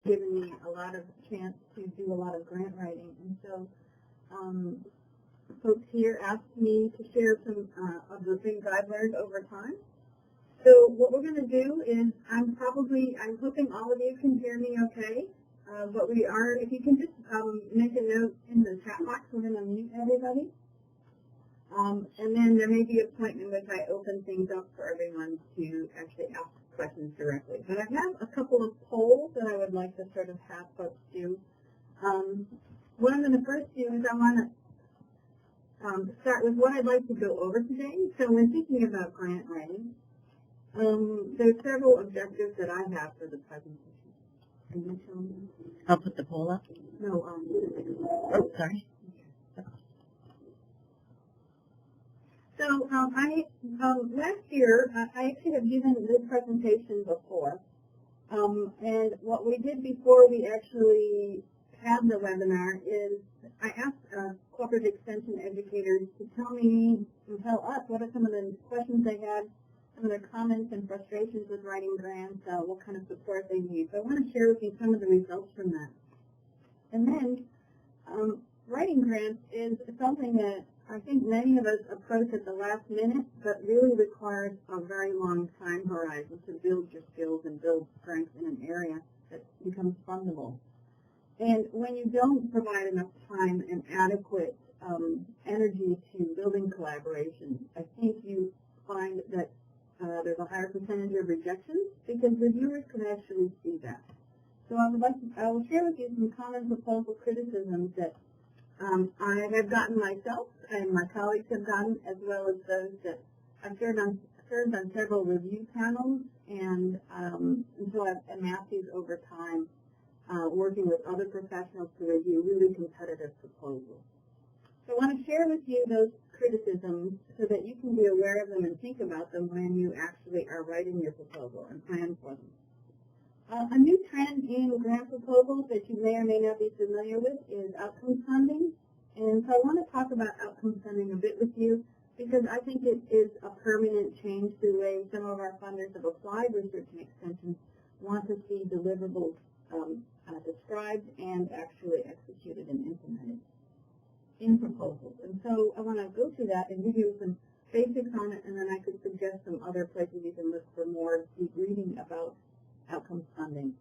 given me a lot of chance to do a lot of grant writing. And so folks here asked me to share some of the things I've learned over time. So what we're going to do is I'm hoping all of you can hear me okay. But if you can just make a note in the chat box, we're going to mute everybody. And then there may be a point in which I open things up for everyone to actually ask questions directly. But I have a couple of polls that I would like to sort of have folks do. What I'm going to first do is I want to start with what I'd like to go over today. So when thinking about grant writing, there's several objectives that I have for the presentation. Can you show me? I'll put the poll up. No, oh, sorry. So last year, I actually have given this presentation before. And what we did before we actually had the webinar is I asked corporate extension educators to tell us what are some of the questions they had, some of their comments and frustrations with writing grants, what kind of support they need. So I want to share with you some of the results from that. And then writing grants is something that I think many of us approach at the last minute, but really requires a very long time horizon to build your skills and build strength in an area that becomes fundable. And when you don't provide enough time and adequate energy to building collaboration, I think you find that there's a higher percentage of rejections because reviewers can actually see that. So I will share with you some common proposal criticisms that I have gotten myself and my colleagues have gotten, as well as those that I've served on several review panels, and so I've amassed these over time, working with other professionals to review really competitive proposals. So I want to share with you those criticisms so that you can be aware of them and think about them when you actually are writing your proposal and plan for them. A new trend in grant proposals that you may or may not be familiar with is outcomes funding. And so I want to talk about outcomes funding a bit with you because I think it is a permanent change to the way some of our funders of applied research and extension want to see deliverables described and actually executed and implemented in proposals. And so I want to go through that and give you some basics on it, and then I could suggest some other places you can look for more deep reading about outcomes funding.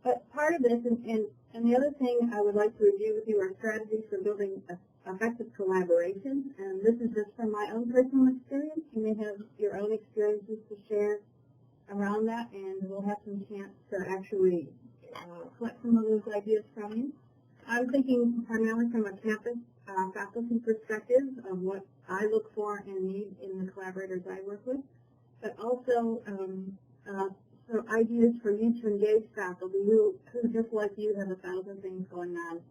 But part of this, and the other thing I would like to review with you are strategies for building effective collaboration. And this is just from my own personal experience. You may have your own experiences to share around that, and we'll have some chance to actually collect some of those ideas from you. I'm thinking primarily from a campus faculty perspective of what I look for and need in the collaborators I work with, but also so ideas for you to engage faculty who just like you have 1,000 things going on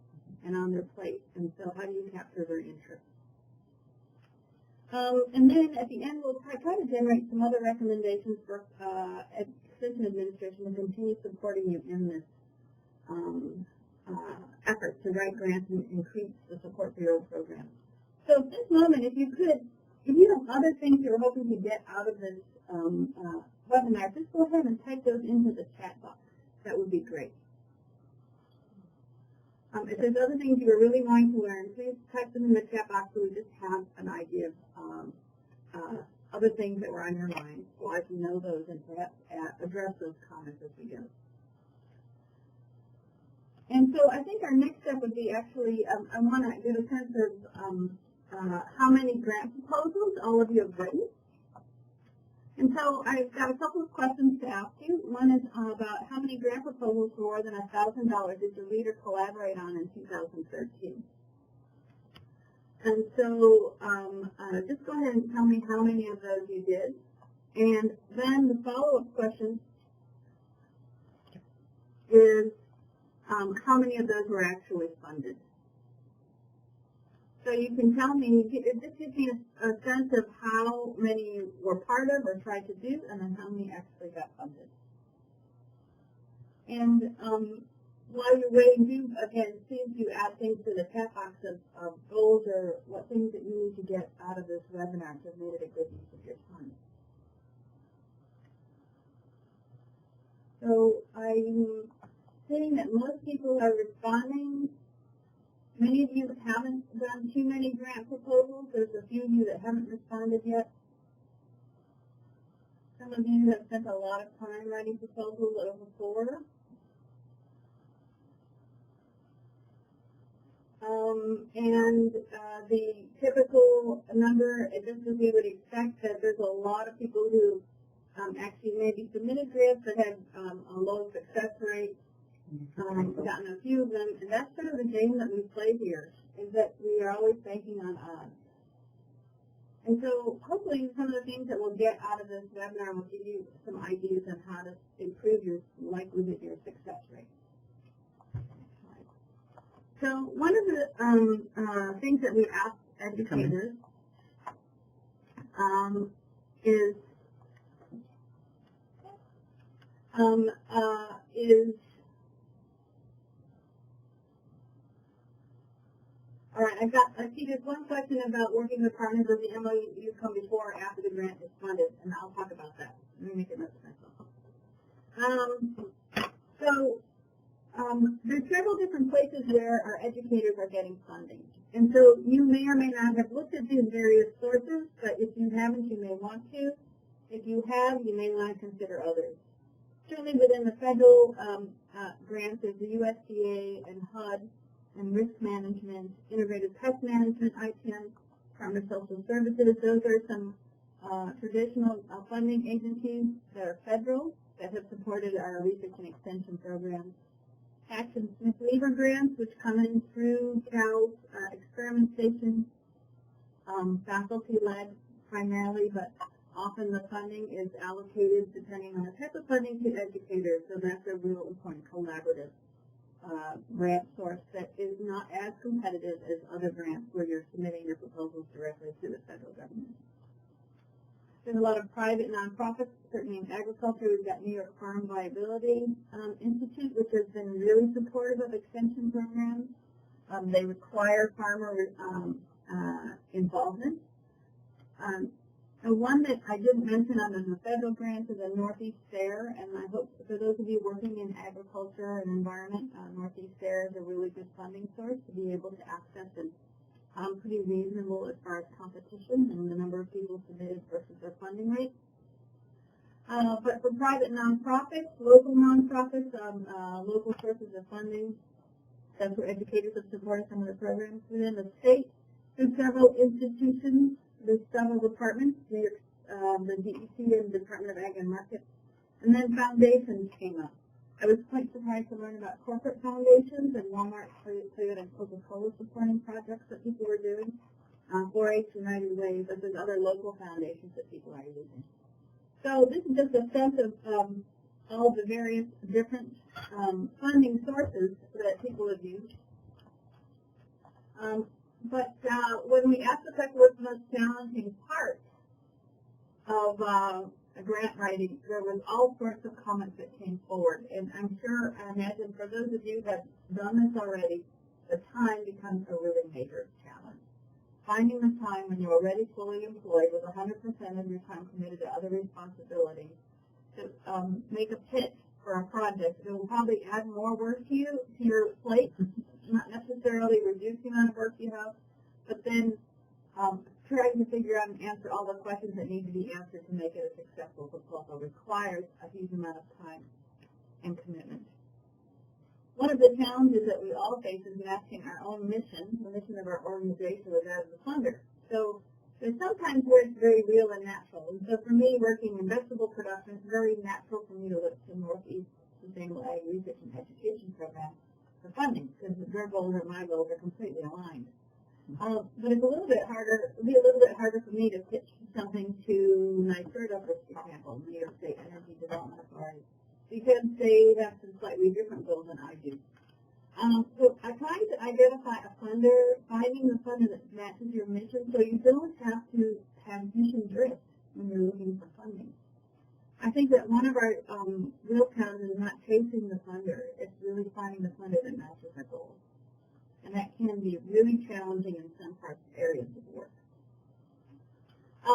and on their plate, and so how do you capture their interest? And then at the end we'll try to generate some other recommendations for extension administration to continue supporting you in this effort to write grants and increase the support for your own program. So at this moment, if you have other things you're hoping to get out of this webinar, just go ahead and type those into the chat box. That would be great. If there's other things you are really wanting to learn, please type them in the chat box so we just have an idea of other things that were on your mind, so I can know those and perhaps address those comments as we go. And so I think our next step would be actually, I want to get a sense of how many grant proposals all of you have written. And so I've got a couple of questions to ask you. One is about how many grant proposals for more than $1,000 did your leader collaborate on in 2013? And so just go ahead and tell me how many of those you did. And then the follow-up question is how many of those were actually funded? So you can tell me, this gives me a sense of how many you were part of or tried to do, and then how many actually got funded. And while you're waiting, do, again, see if you add things to the chat box of goals or what things that you need to get out of this webinar to have made it a good use of your time. So seeing that most people are responding. Many of you haven't done too many grant proposals. There's a few of you that haven't responded yet. Some of you have spent a lot of time writing proposals over 4. The typical number, just as we would expect, that there's a lot of people who actually maybe submitted grants that had a low success rate, gotten a few of them, and that's sort of the game that we play here, is that we are always banking on odds. And so hopefully some of the things that we'll get out of this webinar will give you some ideas on how to improve your likelihood, your success rate. So one of the things that we ask educators is all right, I see there's one question about working with partners. Does the MOU come before or after the grant is funded? And I'll talk about that. Let me make it note myself. There's several different places where our educators are getting funding. And so you may or may not have looked at these various sources, but if you haven't, you may want to. If you have, you may want to consider others. Certainly within the federal grants, there's the USDA and HUD and risk management, integrated pest management, ITN, Department of Social Services. Those are some traditional funding agencies that are federal that have supported our research and extension programs. Action Smith Lever grants, which come in through Cal's experimentation, faculty-led primarily, but often the funding is allocated depending on the type of funding to educators, so that's a real important collaborative grant source that is not as competitive as other grants where you're submitting your proposals directly to the federal government. There's a lot of private nonprofits, certainly in agriculture. We've got New York Farm Viability Institute, which has been really supportive of extension programs. They require farmer involvement. And one that I didn't mention under the federal grants is a Northeast Fair, and I hope for those of you working in agriculture and environment, Northeast Fair is a really good funding source to be able to access and pretty reasonable as far as competition and the number of people submitted versus their funding rate. But for private nonprofits, local sources of funding, that's where educators have supported some of the programs. Within the state, there's several institutions, there's several departments, the DEC and the Department of Ag and Market, and then foundations came up. I was quite surprised to learn about corporate foundations and Walmart, Toyota, and Coca-Cola supporting projects that people were doing. 4-H, United Way, but there's other local foundations that people are using. So this is just a sense of all the various different funding sources that people have used. But when we asked the question what's the most challenging part of grant writing, there was all sorts of comments that came forward. And I imagine for those of you who have done this already, the time becomes a really major challenge. Finding the time when you're already fully employed with 100% of your time committed to other responsibilities to make a pitch for a project that will probably add more work to your plate, not necessarily reduce the amount of work you have, but then trying to figure out and answer all the questions that need to be answered to make it a successful proposal requires a huge amount of time and commitment. One of the challenges that we all face is matching our own mission, the mission of our organization, with that of the funder. So there's sometimes where it's very real and natural. And so for me, working in vegetable production, it's very natural for me to look to Northeast Sustainable Ag Research and Education Program for funding, because their goals and my goals are completely aligned. But it's a little bit harder. It'd be a little bit harder for me to pitch something to NYSERDA, for example, New York State Energy Development Authority, because they have some slightly different goals than I do. So I try to identify a funder, finding the funder that matches your mission, so you don't have to have mission drift when you're looking for funding. I think that one of our real challenges is not chasing the funder. It's really finding the funder that matches our goals. And that can be really challenging in some parts areas of work.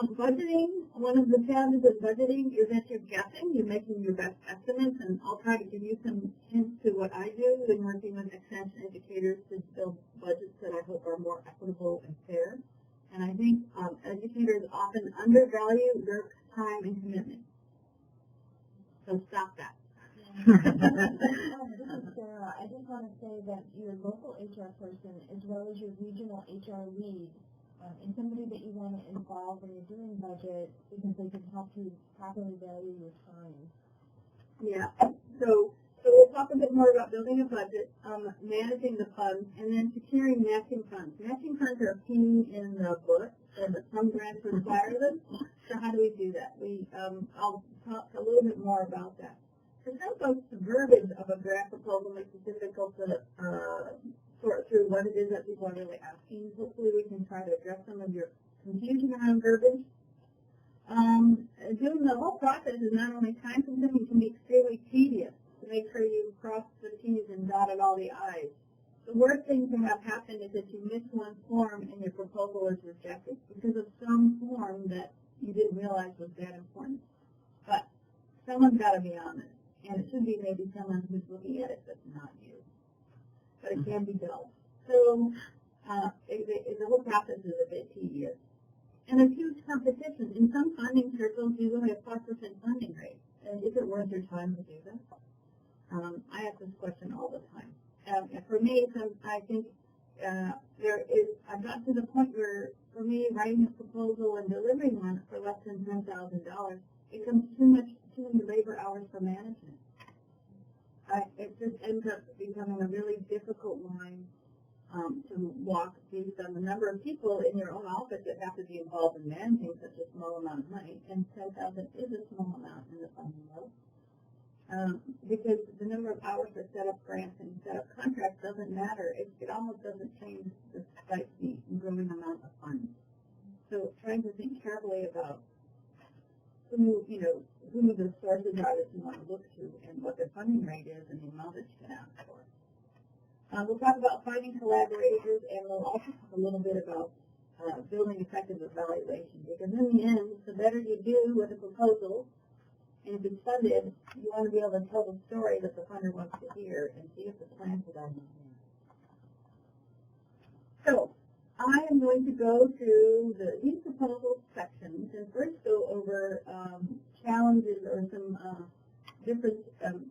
Budgeting, one of the challenges of budgeting is that you're guessing, you're making your best estimates, and I'll try to give you some hints to what I do in working with extension educators to build budgets that I hope are more equitable and fair. And I think educators often undervalue their time and commitment. So stop that. This is Sarah. I just want to say that your local HR person, as well as your regional HR lead, and somebody that you want to involve when you're doing budget, because they can help you properly value your time. Yeah. So we'll talk a bit more about building a budget, managing the funds, and then securing matching funds. Matching funds are a key in the book, and some grants require them. So how do we do that? I'll talk a little bit more about that. For some folks, the verbiage of a grant proposal makes it difficult to sort through what it is that people are really asking. Hopefully we can try to address some of your confusion around verbiage. Doing the whole process is not only time consuming, it can be extremely tedious to make sure you cross the T's and dotted all the I's. The worst thing to have happen is that you miss one form and your proposal is rejected because of some form that you didn't realize was that important. But someone's got to be on it, and it should be maybe someone who's looking at it that's not you. But it can be dealt. So the whole process is a bit tedious. And there's huge competition. In some funding circles, you only have 5% funding rate. And is it worth your time to do this? I ask this question all the time. And for me, I think I've got to the point where, for me, writing a proposal and delivering one for less than $10,000 becomes too many labor hours for management. It just ends up becoming a really difficult line to walk based on the number of people in your own office that have to be involved in managing such a small amount of money, and $10,000 is a small amount in the funding world. Because the number of hours to set up grants and set up contracts doesn't matter. It almost doesn't change despite the growing amount of funds. So trying to think carefully about who the sources are that you want to look to and what their funding rate is and the amount that you can ask for. We'll talk about finding collaborators, and we'll also talk a little bit about building effective evaluation, because in the end, the better you do with a proposal, and if it's funded, you want to be able to tell the story that the funder wants to hear and see if the plan for that is there. So I am going to go through these proposal sections and first go over challenges or some different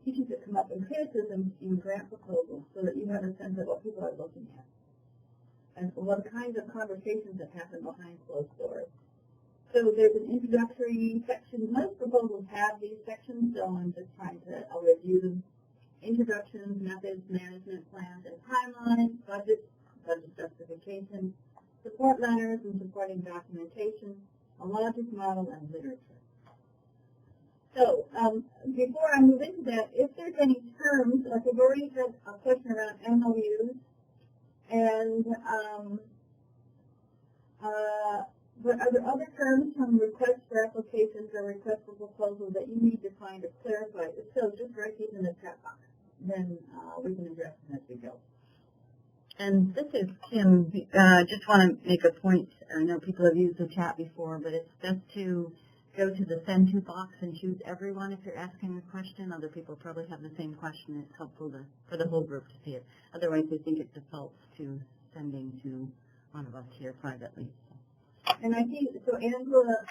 issues that come up in criticism in grant proposals so that you have a sense of what people are looking at and what kinds of conversations that happen behind closed doors. So there's an introductory section. Most proposals have these sections, so I'm just trying to review them. Introductions, methods, management plans, and timelines, budget justification, support letters and supporting documentation, a logic model, and literature. So before I move into that, if there's any terms, like I've already had a question around MOUs, and but are there other terms from requests for applications or requests for proposals that you need to find or clarify? If so, just write these in the chat box. Then we can address them as we go. And this is Kim. Just want to make a point. I know people have used the chat before, but it's best to go to the send to box and choose everyone if you're asking a question. Other people probably have the same question. It's helpful for the whole group to see it. Otherwise, I think it defaults to sending to one of us here privately. And I think, so Angela,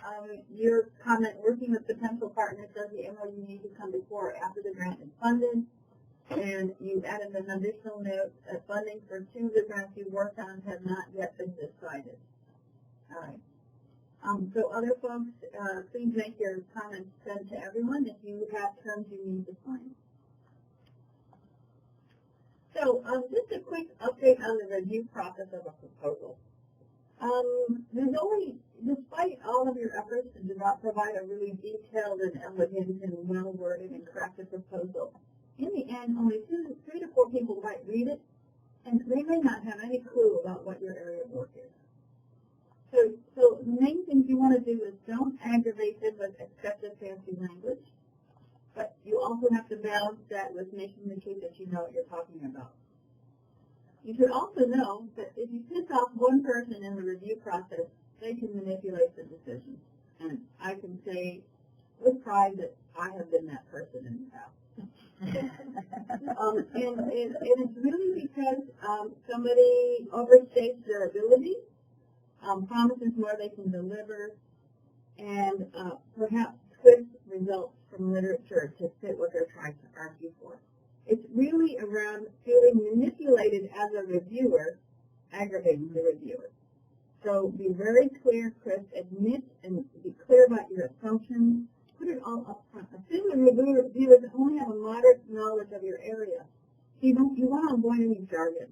your comment, working with potential partners, does the MOU need to come before or after the grant is funded? And you added an additional note that funding for 2 of the grants you worked on have not yet been decided. All right. So other folks, please make your comments sent to everyone if you have terms you need to find. So just a quick update on the review process of a proposal. There's only, despite all of your efforts to provide a really detailed and elegant and well-worded and crafted proposal, in the end, only 3 to 4 people might read it, and they may not have any clue about what your area of work is. So the main things you want to do is don't aggravate them with excessive fancy language, but you also have to balance that with making the case that you know what you're talking about. You should also know that if you piss off one person in the review process, they can manipulate the decision. And I can say with pride that I have been that person in the past. And it's really because somebody overstates their ability, promises more they can deliver, and perhaps twists results from literature to fit what they're trying to argue for. It's really around feeling manipulated as a reviewer, aggravating the reviewer. So be very clear, crisp, admit and be clear about your assumptions. Put it all up front. Assume the reviewers only have a moderate knowledge of your area. You want to avoid any jargon,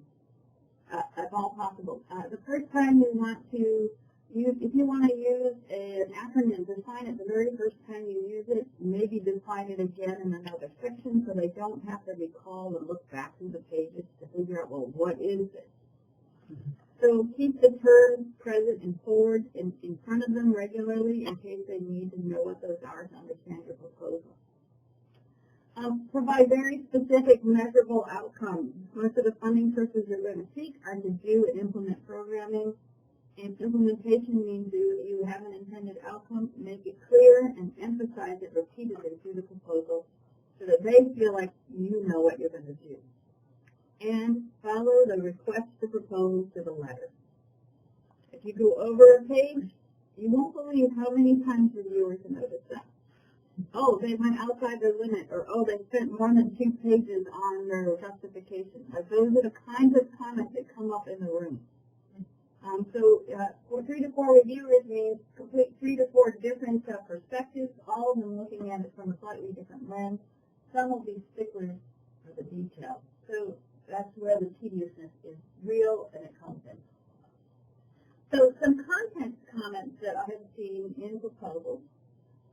if all possible. The first time you want to use, if you want to use an acronym, define it the very first time you use it. Maybe define it again in another section so they don't have to recall and look back through the pages to figure out, well, what is this? So keep the terms present and forward in front of them regularly in case they need to know what those are to understand your proposal. Provide very specific, measurable outcomes. Most of the funding sources you're going to seek are to do and implement programming. If implementation means you have an intended outcome, make it clear and emphasize it repeatedly through the proposal so that they feel like you know what you're going to do. And follow the request to propose to the letter. If you go over a page, you won't believe how many times reviewers notice that. Oh, they went outside their limit, or oh, they spent more than 2 pages on their justification. Those are the kinds of comments that come up in the room. For 3 to 4 reviewers means complete 3 to 4 different perspectives, all of them looking at it from a slightly different lens. Some will be sticklers for the details. So that's where the tediousness is real and it comes in. So some content comments that I have seen in proposals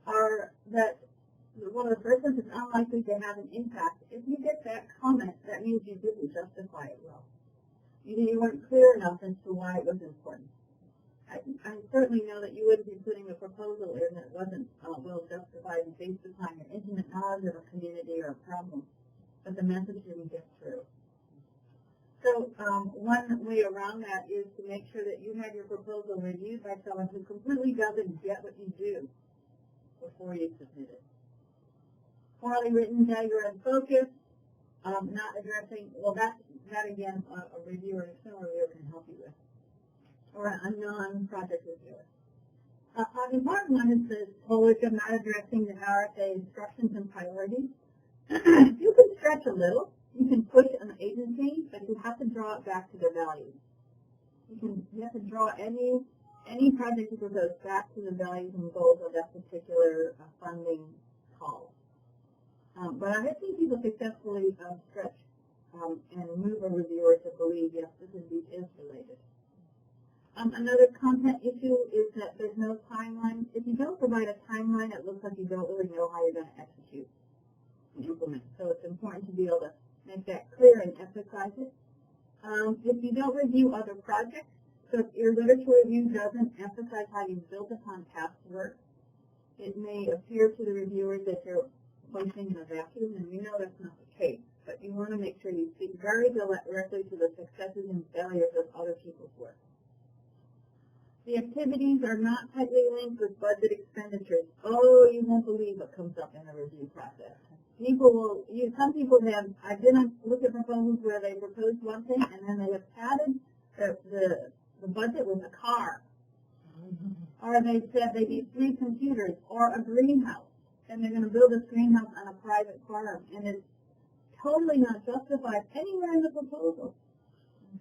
are that one of the first ones is unlikely to have an impact. If you get that comment, that means you didn't justify it well. You weren't clear enough as to why it was important. I certainly know that you wouldn't be putting a proposal in that wasn't well justified based upon your intimate knowledge of a community or a problem, but the message didn't get through. So one way around that is to make sure that you have your proposal reviewed by someone who completely doesn't get what you do before you submit it. Poorly written, you're unfocused, not addressing, well, that again, a reviewer, an external reviewer can help you with, or a non-project reviewer. An important one is the polish of not addressing the RSA instructions and priorities. You can stretch a little. You can push an agency, but you have to draw it back to their values. You have to draw any project you propose back to the values and goals of that particular funding call. But I have seen people successfully stretch and move a reviewer to believe, yes, this is related. Another content issue is that there's no timeline. If you don't provide a timeline, it looks like you don't really know how you're going to execute and implement. So it's important to be able to make that clear and emphasize it. If you don't review other projects, so if your literature review doesn't emphasize how you've built upon past work, it may appear to the reviewers that you're pointing in a vacuum, and we know that's not the case. But you want to make sure you speak very directly to the successes and failures of other people's work. The activities are not tightly linked with budget expenditures. Oh, you won't believe what comes up in the review process. Some people have, I've been on look at proposals where they proposed one thing and then they have padded the budget with a car. Or they said they need 3 computers or a greenhouse, and they're going to build this greenhouse on a private farm, and it's totally not justified anywhere in the proposal.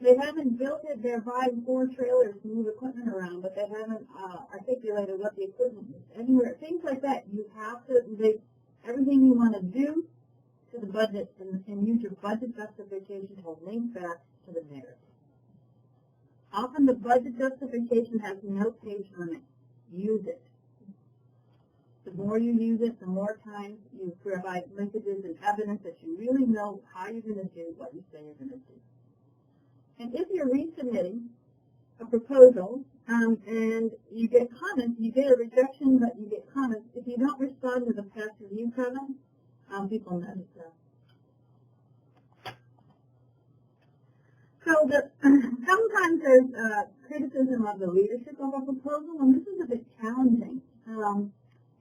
They haven't built it, they're buying 4 trailers to move equipment around, but they haven't articulated what the equipment is. Anywhere, things like that, you have to make everything you want to do to the budget and use your budget justification to link back to the narrative. Often the budget justification has no page limit. Use it. The more you use it, the more times you provide linkages and evidence that you really know how you're going to do what you say you're going to do. And if you're resubmitting a proposal and you get comments, you get a rejection, but you get comments. If you don't respond to the past review comments, people notice that. So sometimes there's criticism of the leadership of a proposal, and this is a bit challenging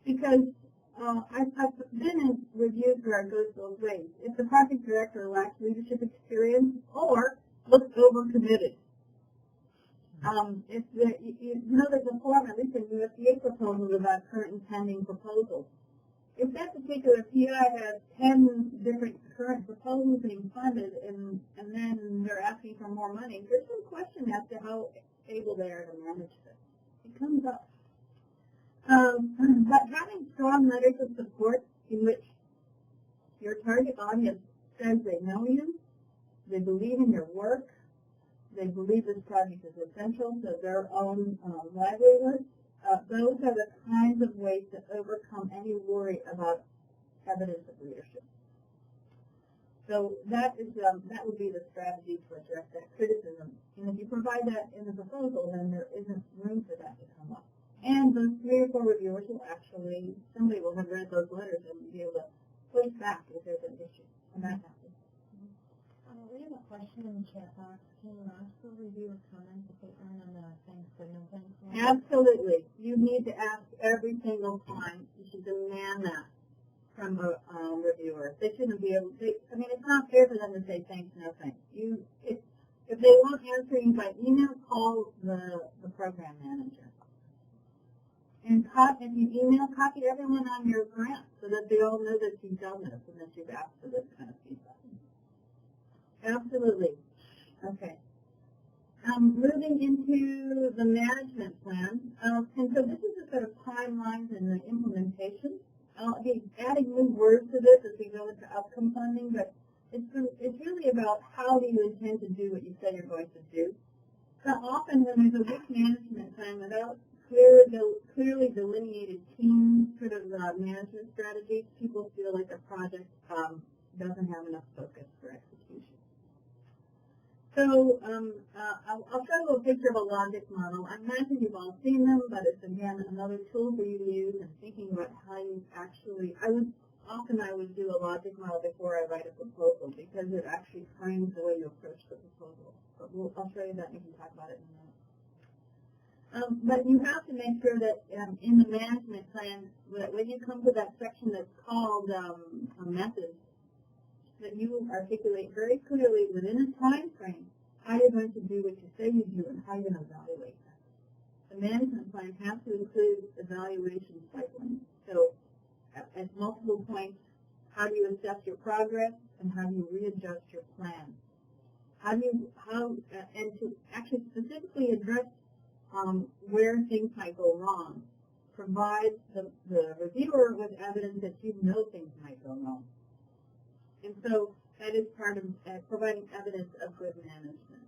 because I've been in reviews where it goes both ways. If the project director lacks leadership experience or looks overcommitted. If you know there's a form, at least in USDA proposals, about current and pending proposals. If that particular PI has 10 different current proposals being funded and then they're asking for more money, there's some question as to how able they are to manage this. It comes up. But having strong letters of support in which your target audience says they know you, they believe in your work, they believe this project is essential to their own livelihood, those are the kinds of ways to overcome any worry about evidence of leadership. So that would be the strategy to address that criticism. And if you provide that in the proposal, then there isn't room for that to come up. And those 3 or 4 reviewers will actually, somebody will have read those letters and be able to push back if there's an issue. And that happens. We have a question in the chat box. Can you ask for reviewer comments if they aren't on the thanks but no thanks line? Absolutely. You need to ask every single time. You should demand that from a reviewer. They shouldn't be able to. I mean, it's not fair for them to say thanks, no thanks. If they won't answer you by email, call the program manager. And if you email, copy everyone on your grant so that they all know that you've done this and that you've asked for this kind of feedback. Absolutely. Okay. Moving into the management plan, and so this is a sort of timelines and the implementation. I'll be adding new words to this as we go into outcome funding, but it's really about how do you intend to do what you say you're going to do. So often when there's a weak management plan without clearly delineated team sort of management strategies, people feel like the project doesn't have enough focus for execution. So I'll show you a picture of a logic model. I imagine you've all seen them, but it's, again, another tool for you to use and thinking about how you actually, I would do a logic model before I write a proposal because it actually frames the way you approach the proposal. But I'll show you that and we can talk about it in a minute. But you have to make sure that in the management plan, that when you come to that section that's called methods, that you articulate very clearly within a time frame how you're going to do what you say you do and how you're going to evaluate that. The management plan has to include evaluation cycling. So at multiple points, how do you assess your progress and how do you readjust your plan? And to actually specifically address where things might go wrong, provide the reviewer with evidence that you know things might go wrong. And so that is part of providing evidence of good management.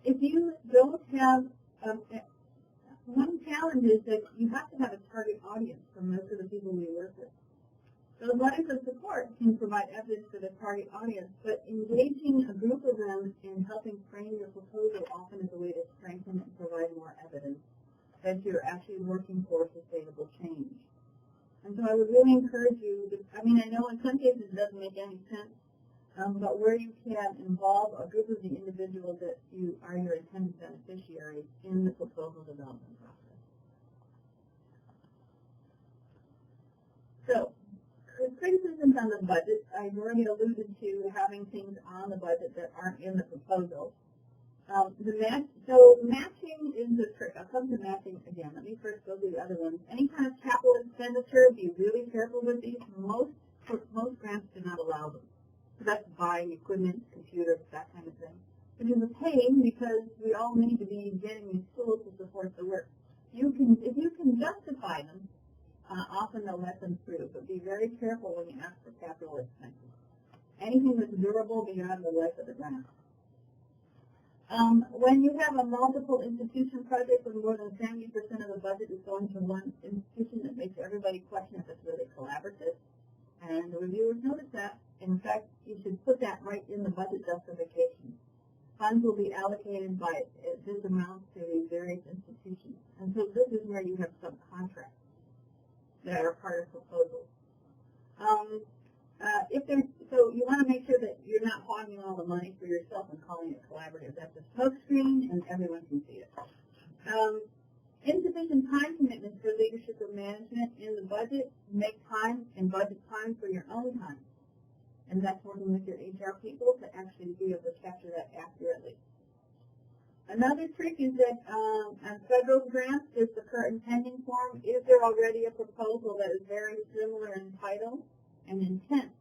If you don't have, one challenge is that you have to have a target audience for most of the people we work with. So letters of support can provide evidence for the target audience, but engaging a group of them in helping frame your proposal often is a way to strengthen and provide more evidence that you're actually working for sustainable change. And so I would really encourage you, I know in some cases it doesn't make any sense, but where you can involve a group of the individuals that you are your intended beneficiaries in the proposal development process. So, criticisms on the budget, I've already alluded to having things on the budget that aren't in the proposal. So matching is the trick. I'll come to matching again. Let me first go through the other ones. Any kind of capital expenditure, be really careful with these. Most grants do not allow them. So that's buying equipment, computers, that kind of thing. Which is a pain because we all need to be getting these tools to support the work. If you can justify them, often they'll let them through. But be very careful when you ask for capital expenses. Anything that's durable beyond the life of the grant. When you have a multiple institution project where more than 70% of the budget is going to one institution, it makes everybody question if it's really collaborative. And the reviewers notice that. In fact, you should put that right in the budget justification. Funds will be allocated by this amount to these various institutions. And so this is where you have subcontracts that are part of proposals. So you want to make sure that you're not hogging all the money for yourself and calling it collaborative. That's a smoke screen, and everyone can see it. Insufficient time commitments for leadership or management in the budget. Make time and budget time for your own time. And that's working with your HR people to actually be able to capture that accurately. Another trick is that on federal grants, there's the current pending form. Is there already a proposal that is very similar in title and intent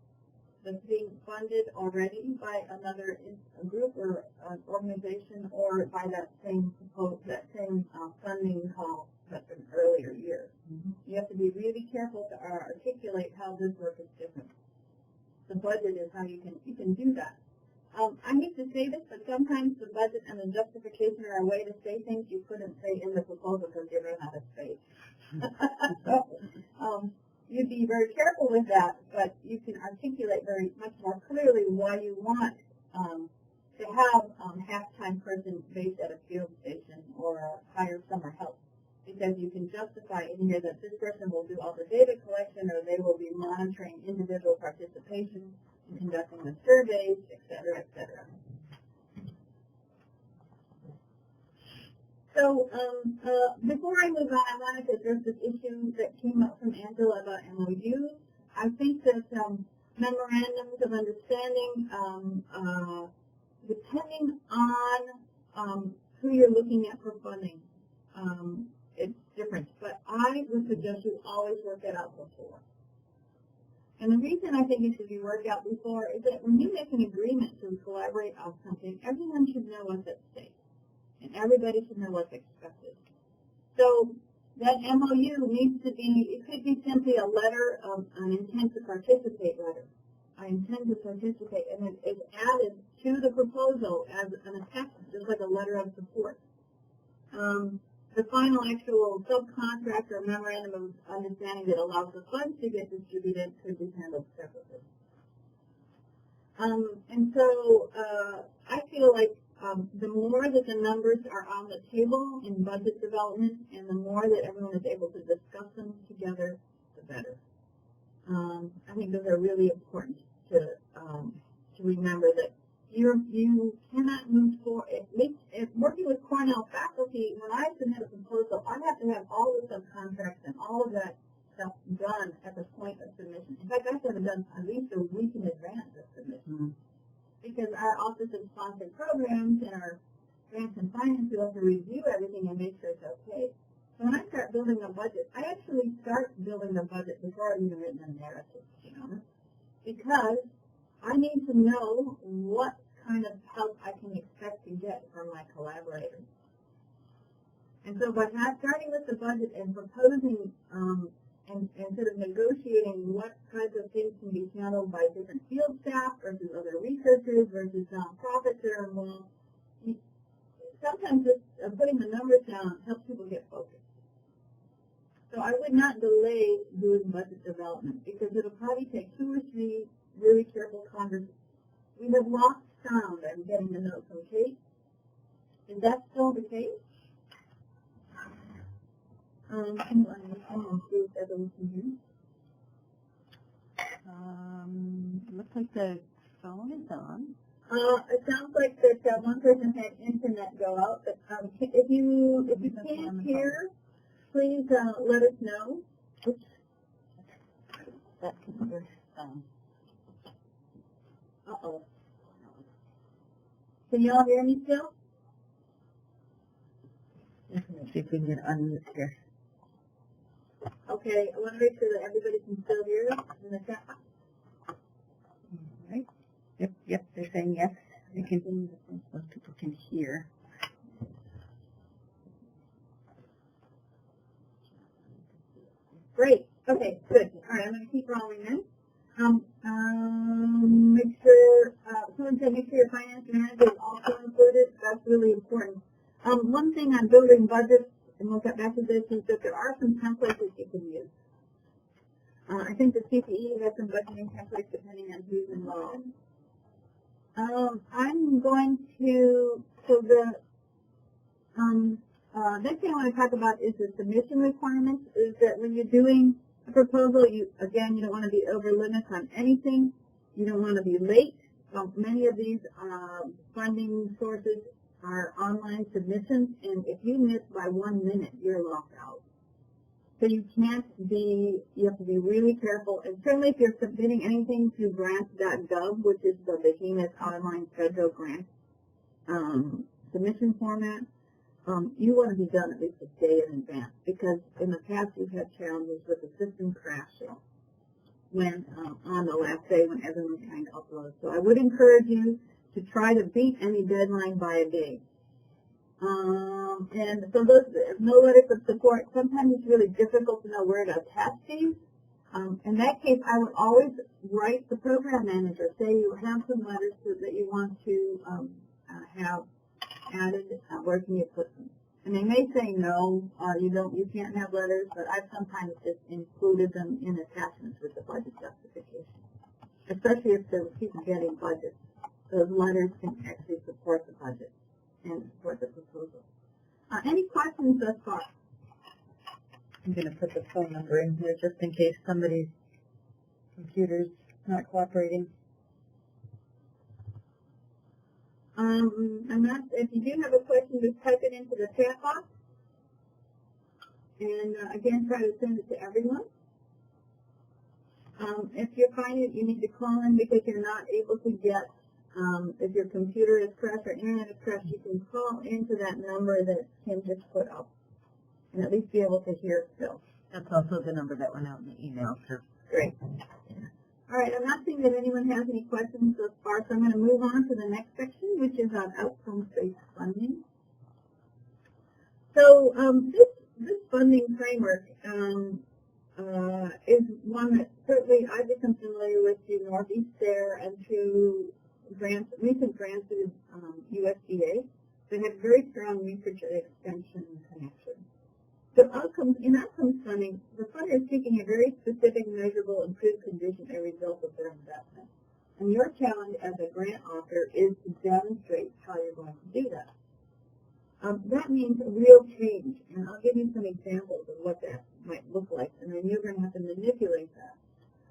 that's being funded already by another group or organization, or by that same funding call that's an earlier year? Mm-hmm. You have to be really careful to articulate how this work is different. The budget is how you can do that. I hate to say this, but sometimes the budget and the justification are a way to say things you couldn't say in the proposal because you ran out of space. So, you'd be very careful with that, but you can articulate very much more clearly why you want to have half-time person based at a field station or hire summer help, because you can justify in here that this person will do all the data collection, or they will be monitoring individual participation in conducting the surveys, et cetera, et cetera. So before I move on, I wanted to address this issue that came up from Angela about MOUs. I think that memorandums of understanding, depending on who you're looking at for funding, it's different. But I would suggest you always work it out before. And the reason I think it should be worked out before is that when you make an agreement to collaborate on something, everyone should know what's at stake. And everybody should know what's expected. So that MOU needs to be, it could be simply a letter of an intent to participate letter. I intend to participate, and it is added to the proposal as an attachment, just like a letter of support. The final actual subcontract or memorandum of understanding that allows the funds to get distributed could be handled separately. And so I feel like the more that the numbers are on the table in budget development, and the more that everyone is able to discuss them together, the better. I think those are really important to remember, that you cannot move forward. Working with Cornell faculty, when I submit a proposal, I have to have all the subcontracts and all of that stuff done at the point of submission. In fact, I have to have it done at least a week in advance of submission. Because our Office of Sponsored Programs and our Grants and Finance will have to review everything and make sure it's okay. So when I start building a budget, I actually start building a budget before I've even written a narrative, because I need to know what kind of help I can expect to get from my collaborators. And so by starting with the budget and proposing and sort of negotiating what kinds of things can be handled by different field staff versus other researchers versus nonprofits that are involved, sometimes just putting the numbers down helps people get focused. So I would not delay doing budget development, because it'll probably take 2 or 3 really careful conversations. We have lost sound. I'm getting a note from Kate. Is that still the case? I'm see if everyone can hear. Looks like the phone is on. It sounds like that one person had internet go out, but if you can't hear, please let us know. Oops. That could be your phone. Uh-oh. Can you all hear me still? See if we can get unmute here. Okay, I want to make sure that everybody can still hear us in the chat. All right. Yep, they're saying yes. They can, most people can hear. Great. Okay, good. All right, I'm going to keep rolling then. Make sure, someone said make sure your finance manager is also included. That's really important. One thing on building budgets, and we'll get back to this, is that there are some templates that you can use. I think the CPE has some budgeting templates depending on who's involved. I'm going to, so the next thing I want to talk about is the submission requirements. Is that when you're doing a proposal, you don't want to be over limits on anything. You don't want to be late. Many of these funding sources are online submissions, and if you miss by 1 minute, you're locked out. So you have to be really careful. And certainly if you're submitting anything to grants.gov, which is the behemoth online federal grant submission format, you want to be done at least a day in advance, because in the past you've had challenges with the system crashing when on the last day when everyone's trying to upload. So I would encourage you to try to beat any deadline by a day. And so those no letters of support, sometimes it's really difficult to know where to attach these. In that case, I would always write the program manager, say you have some letters that you want to have added, where can you put them? And they may say no, you can't have letters, but I've sometimes just included them in attachments with the budget justification, especially if the people getting budgets. Those letters can actually support the budget and support the proposal. Any questions thus far? I'm going to put the phone number in here just in case somebody's computer's not cooperating. If you do have a question, just type it into the chat box. And again, try to send it to everyone. If you find it, you need to call in because you're not able to get, if your computer is crashed or internet is crashed, you can call into that number that Kim just put up and at least be able to hear it still. That's also the number that went out in the email. So. Great. All right, I'm not seeing that anyone has any questions so far, so I'm going to move on to the next section, which is on outcomes-based funding. So this funding framework is one that certainly I've become familiar with through Northeast Fair and through recent grants through USDA. They have very strong research and extension connection. So in outcomes funding, the funder is seeking a very specific, measurable, improved condition as a result of their investment. And your challenge as a grant author is to demonstrate how you're going to do that. That means real change, and I'll give you some examples of what that might look like, and then you're going to have to manipulate that.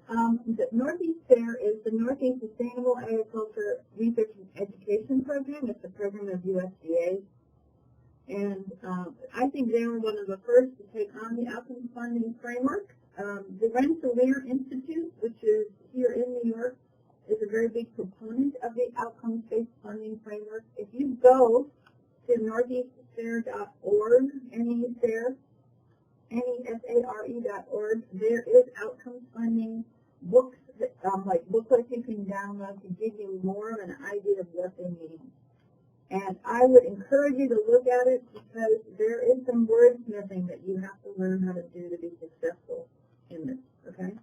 The Northeast Fair is the Northeast Sustainable Agriculture Research and Education Program. It's a program of USDA. And I think they were one of the first to take on the outcomes funding framework. The Rensselaer Institute, which is here in New York, is a very big proponent of the outcomes-based funding framework. If you go to northeastfair.org, NESARE.org, there is outcomes funding books, like booklets you can download to give you more of an idea of what they mean. And I would encourage you to look at it because there is some wordsmithing that you have to learn how to do to be successful in this, okay?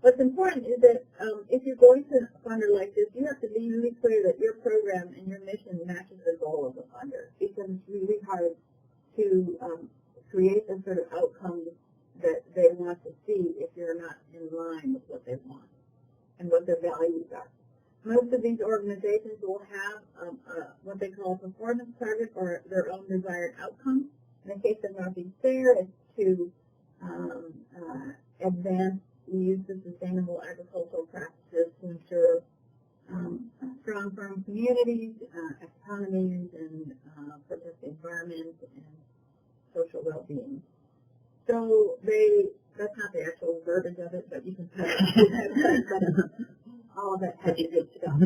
What's important is that if you're going to a funder like this, you have to be really clear that your program and your mission matches the goal of the funder. Because it's really hard to create the sort of outcomes that they want to see if you're not in line with what they want and what their values are. Most of these organizations will have what they call a performance target or their own desired outcome. In the case of Northeast Fair, it's to advance the use of sustainable agricultural practices to ensure strong farm communities, economies, and protect the environment and social well-being. So that's not the actual verbiage of it, but you can put it. All of that has to good stuff.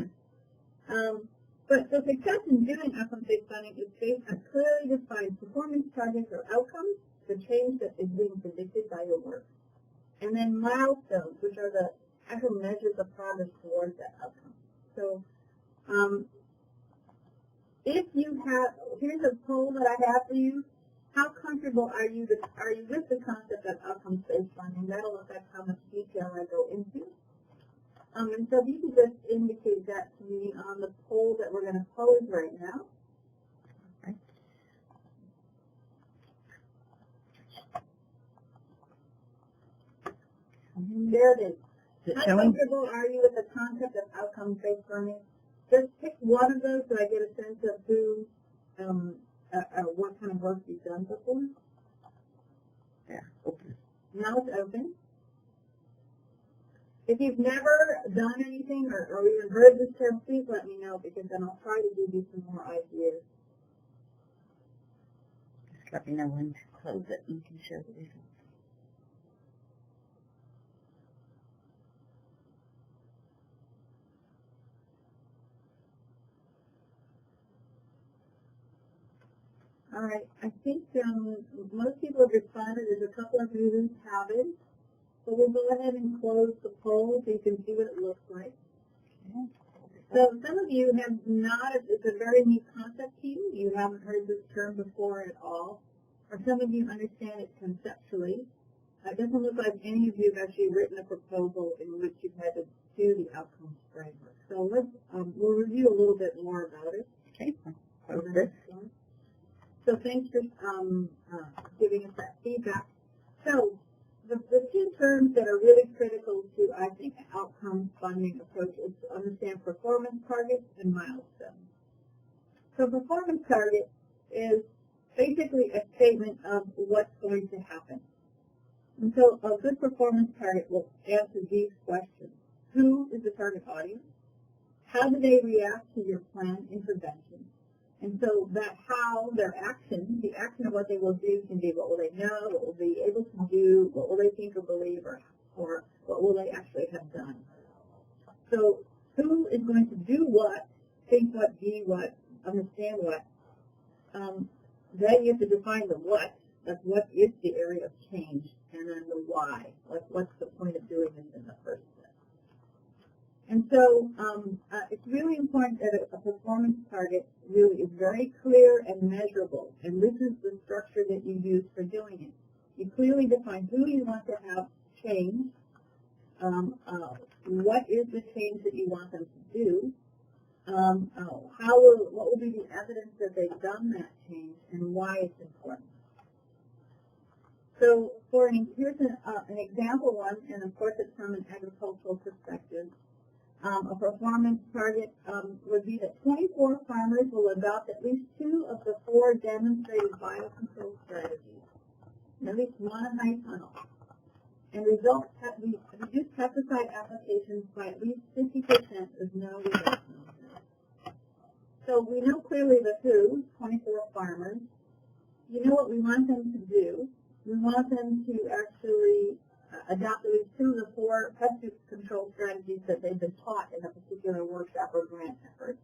But the success in doing outcomes-based funding is based on clearly defined performance targets or outcomes, the change that is being predicted by your work. And then milestones, which are the actual measures of progress towards that outcome. So if you have, here's a poll that I have for you. How comfortable are you with the concept of outcomes-based funding? That'll affect how much detail I go into. And so if you can just indicate that to me on the poll that we're going to pose right now. Okay. There it is. How comfortable are you with the concept of outcomes-based funding? Just pick one of those so I get a sense of who, what kind of work you've done before. Yeah, open. Now it's open. If you've never done anything or even heard this term, please let me know, because then I'll try to give you some more ideas. Just let me know when to close it and you can share the results. All right, I think most people have responded. There's a couple of you who haven't. So we'll go ahead and close the poll so you can see what it looks like. Okay. So some of you have not, it's a very new concept to you. You haven't heard this term before at all. Or some of you understand it conceptually. It doesn't look like any of you have actually written a proposal in which you've had to do the outcomes framework. So let's, we'll review a little bit more about it. Okay. So the next one. So thanks for giving us that feedback. So the two terms that are really critical to, I think, an outcome funding approach is to understand performance targets and milestones. So performance target is basically a statement of what's going to happen. And so a good performance target will answer these questions. Who is the target audience? How do they react to your planned intervention? And so that how their action, the action of what they will do can be what will they know, what will they be able to do, what will they think or believe, or what will they actually have done. So who is going to do what, think what, be what, understand what. Then you have to define the what, like what is the area of change, and then the why, like what's the point of doing this in the first place. And so it's really important that a performance target really is very clear and measurable. And this is the structure that you use for doing it. You clearly define who you want to have change, what is the change that you want them to do, what will be the evidence that they've done that change, and why it's important. So here's an example one, and of course it's from an agricultural perspective. A performance target would be that 24 farmers will adopt at least 2 of the 4 demonstrated biocontrol strategies, and at least one high tunnel. And results have to reduce pesticide applications by at least 50% with no reduction. So we know clearly the who, 24 farmers. You know what we want them to do. We want them to actually adopt at least 2 of the 4 pest control strategies that they've been taught in a particular workshop or grant effort.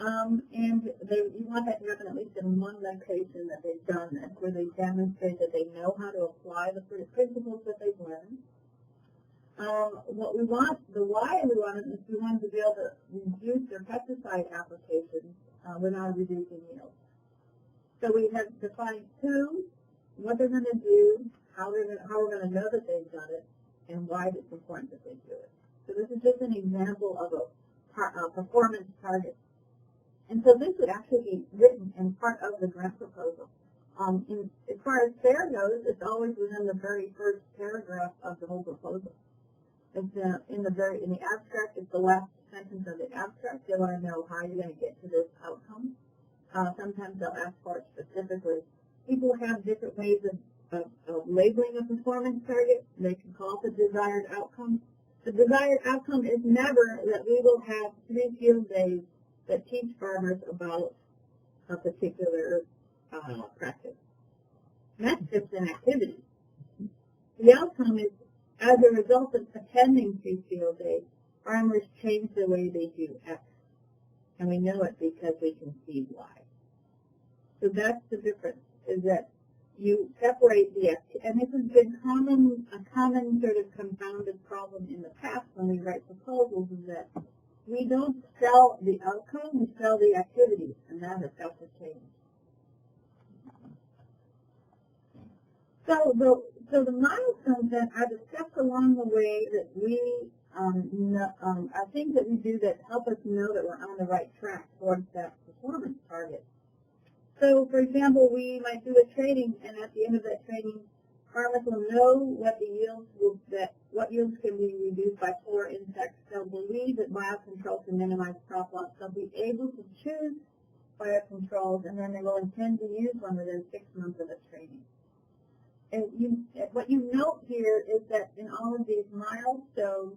And you want that to happen at least in one location that they've done this, where they demonstrate that they know how to apply the principles that they've learned. What we want, the why we want is we want to be able to reduce their pesticide applications without reducing yields. So we have defined who, what they're going to do, how we're going to know that they've done it, and why it's important that they do it. So this is just an example of a performance target. And so this would actually be written in part of the grant proposal. As far as FAIR goes, it's always within the very first paragraph of the whole proposal. It's in the abstract, it's the last sentence of the abstract. They want to know how you're going to get to this outcome. Sometimes they'll ask for it specifically. People have different ways of labeling a performance target. They can call it the desired outcome. The desired outcome is never that we will have 3 field days that teach farmers about a particular practice. That's just an activity. The outcome is, as a result of attending 3 field days, farmers change the way they do X. And we know it because we can see why. So that's the difference, is that you separate and this has been a common sort of confounded problem in the past when we write proposals, is that we don't sell the outcome, we sell the activities, and that has got to change. So the milestones then are the steps along the way that we are things that we do that help us know that we're on the right track towards that performance target. So, for example, we might do a training, and at the end of that training, farmers will know what the yields what yields can be reduced by 4 insects. They'll believe that biocontrol can minimize crop loss. They'll be able to choose biocontrols, and then they will intend to use one within 6 months of the training. what you note here is that in all of these milestones,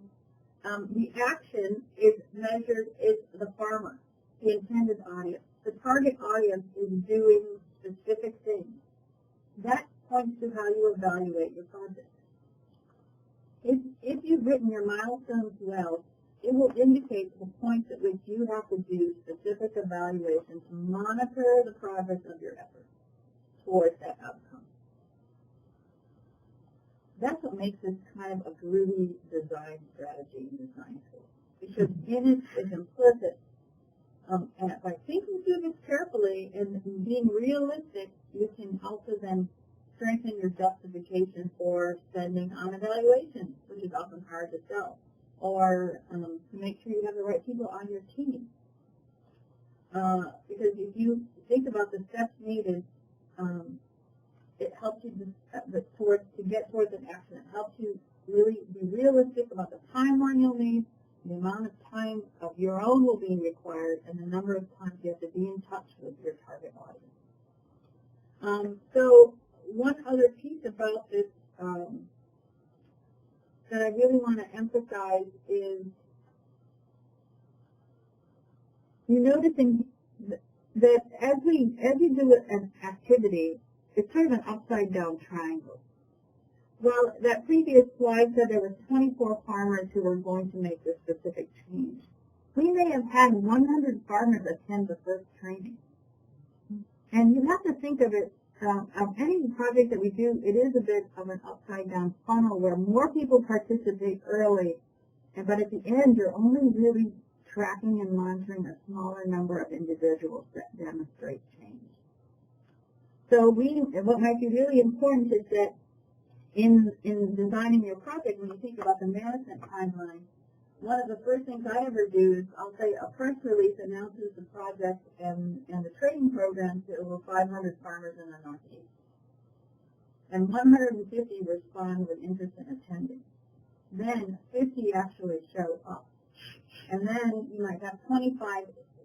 the action is measured is the farmer, the intended audience. The target audience is doing specific things. That points to how you evaluate your project. If you've written your milestones well, it will indicate the points at which you have to do specific evaluation to monitor the progress of your effort towards that outcome. That's what makes this kind of a groovy design strategy and design tool. Because in it is implicit, and by thinking through this carefully and being realistic, you can also then strengthen your justification for spending on evaluation, which is often hard to sell, or to make sure you have the right people on your team. Because if you think about the steps needed, it helps you to get towards an action. It helps you really be realistic about the timeline you'll need, the amount of time of your own will be required, and the number of times you have to be in touch with your target audience. So one other piece about this that I really want to emphasize is you're noticing that as we do an activity, it's sort of an upside-down triangle. Well, that previous slide said there were 24 farmers who were going to make this specific change. We may have had 100 farmers attend the first training. And you have to think of it, of any project that we do, it is a bit of an upside-down funnel where more people participate early, but at the end you're only really tracking and monitoring a smaller number of individuals that demonstrate change. So what might be really important is that in designing your project, when you think about the management timeline, one of the first things I ever do is I'll say a press release announces the project and the training program to over 500 farmers in the Northeast. And 150 respond with interest in attending. Then 50 actually show up. And then you might have 25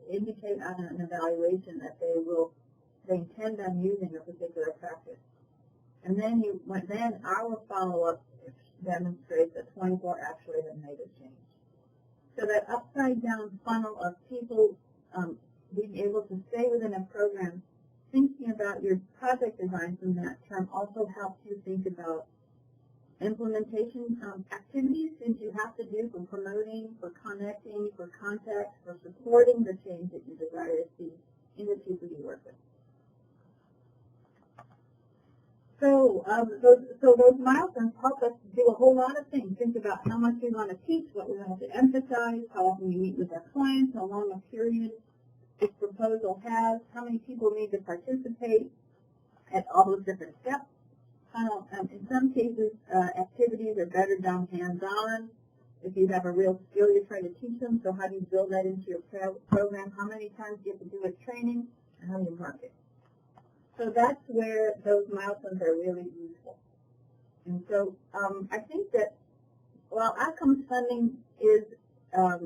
indicate on an evaluation that they intend on using a particular practice. And then our follow-up demonstrates that 24 actually have made a change. So that upside-down funnel of people being able to stay within a program, thinking about your project design from that term also helps you think about implementation activities that you have to do for promoting, for connecting, for context, for supporting the change that you desire to see in the people you work with. So those milestones help us do a whole lot of things. Think about how much we want to teach, what we want to emphasize, how often we meet with our clients, how long a period this proposal has, how many people need to participate at all those different steps. In some cases, activities are better done hands-on. If you have a real skill you're trying to teach them, so how do you build that into your program? How many times do you have to do a training, and how do you mark it? So that's where those milestones are really useful. And so I think that while outcomes funding is a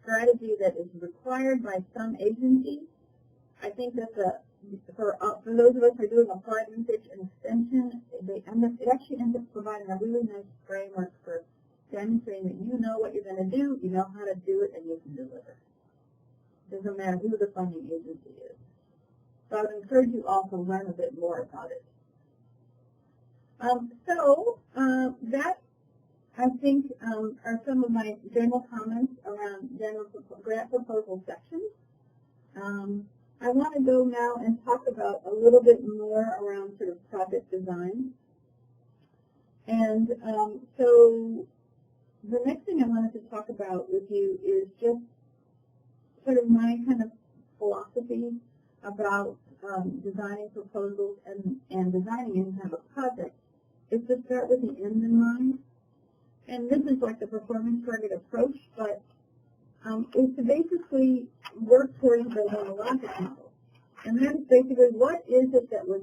strategy that is required by some agencies, I think that for those of us who are doing applied research and extension, it actually ends up providing a really nice framework for demonstrating that you know what you're going to do, you know how to do it, and you can deliver. It doesn't matter who the funding agency is. So I would encourage you all to learn a bit more about it. That, I think, are some of my general comments around general grant proposal sections. I want to go now and talk about a little bit more around sort of project design. And so the next thing I wanted to talk about with you is just sort of my kind of philosophy about designing proposals and designing any kind of a project is to start with the end in mind. And this is like the performance target approach, but is to basically work towards the logic model. And then basically what is it that was,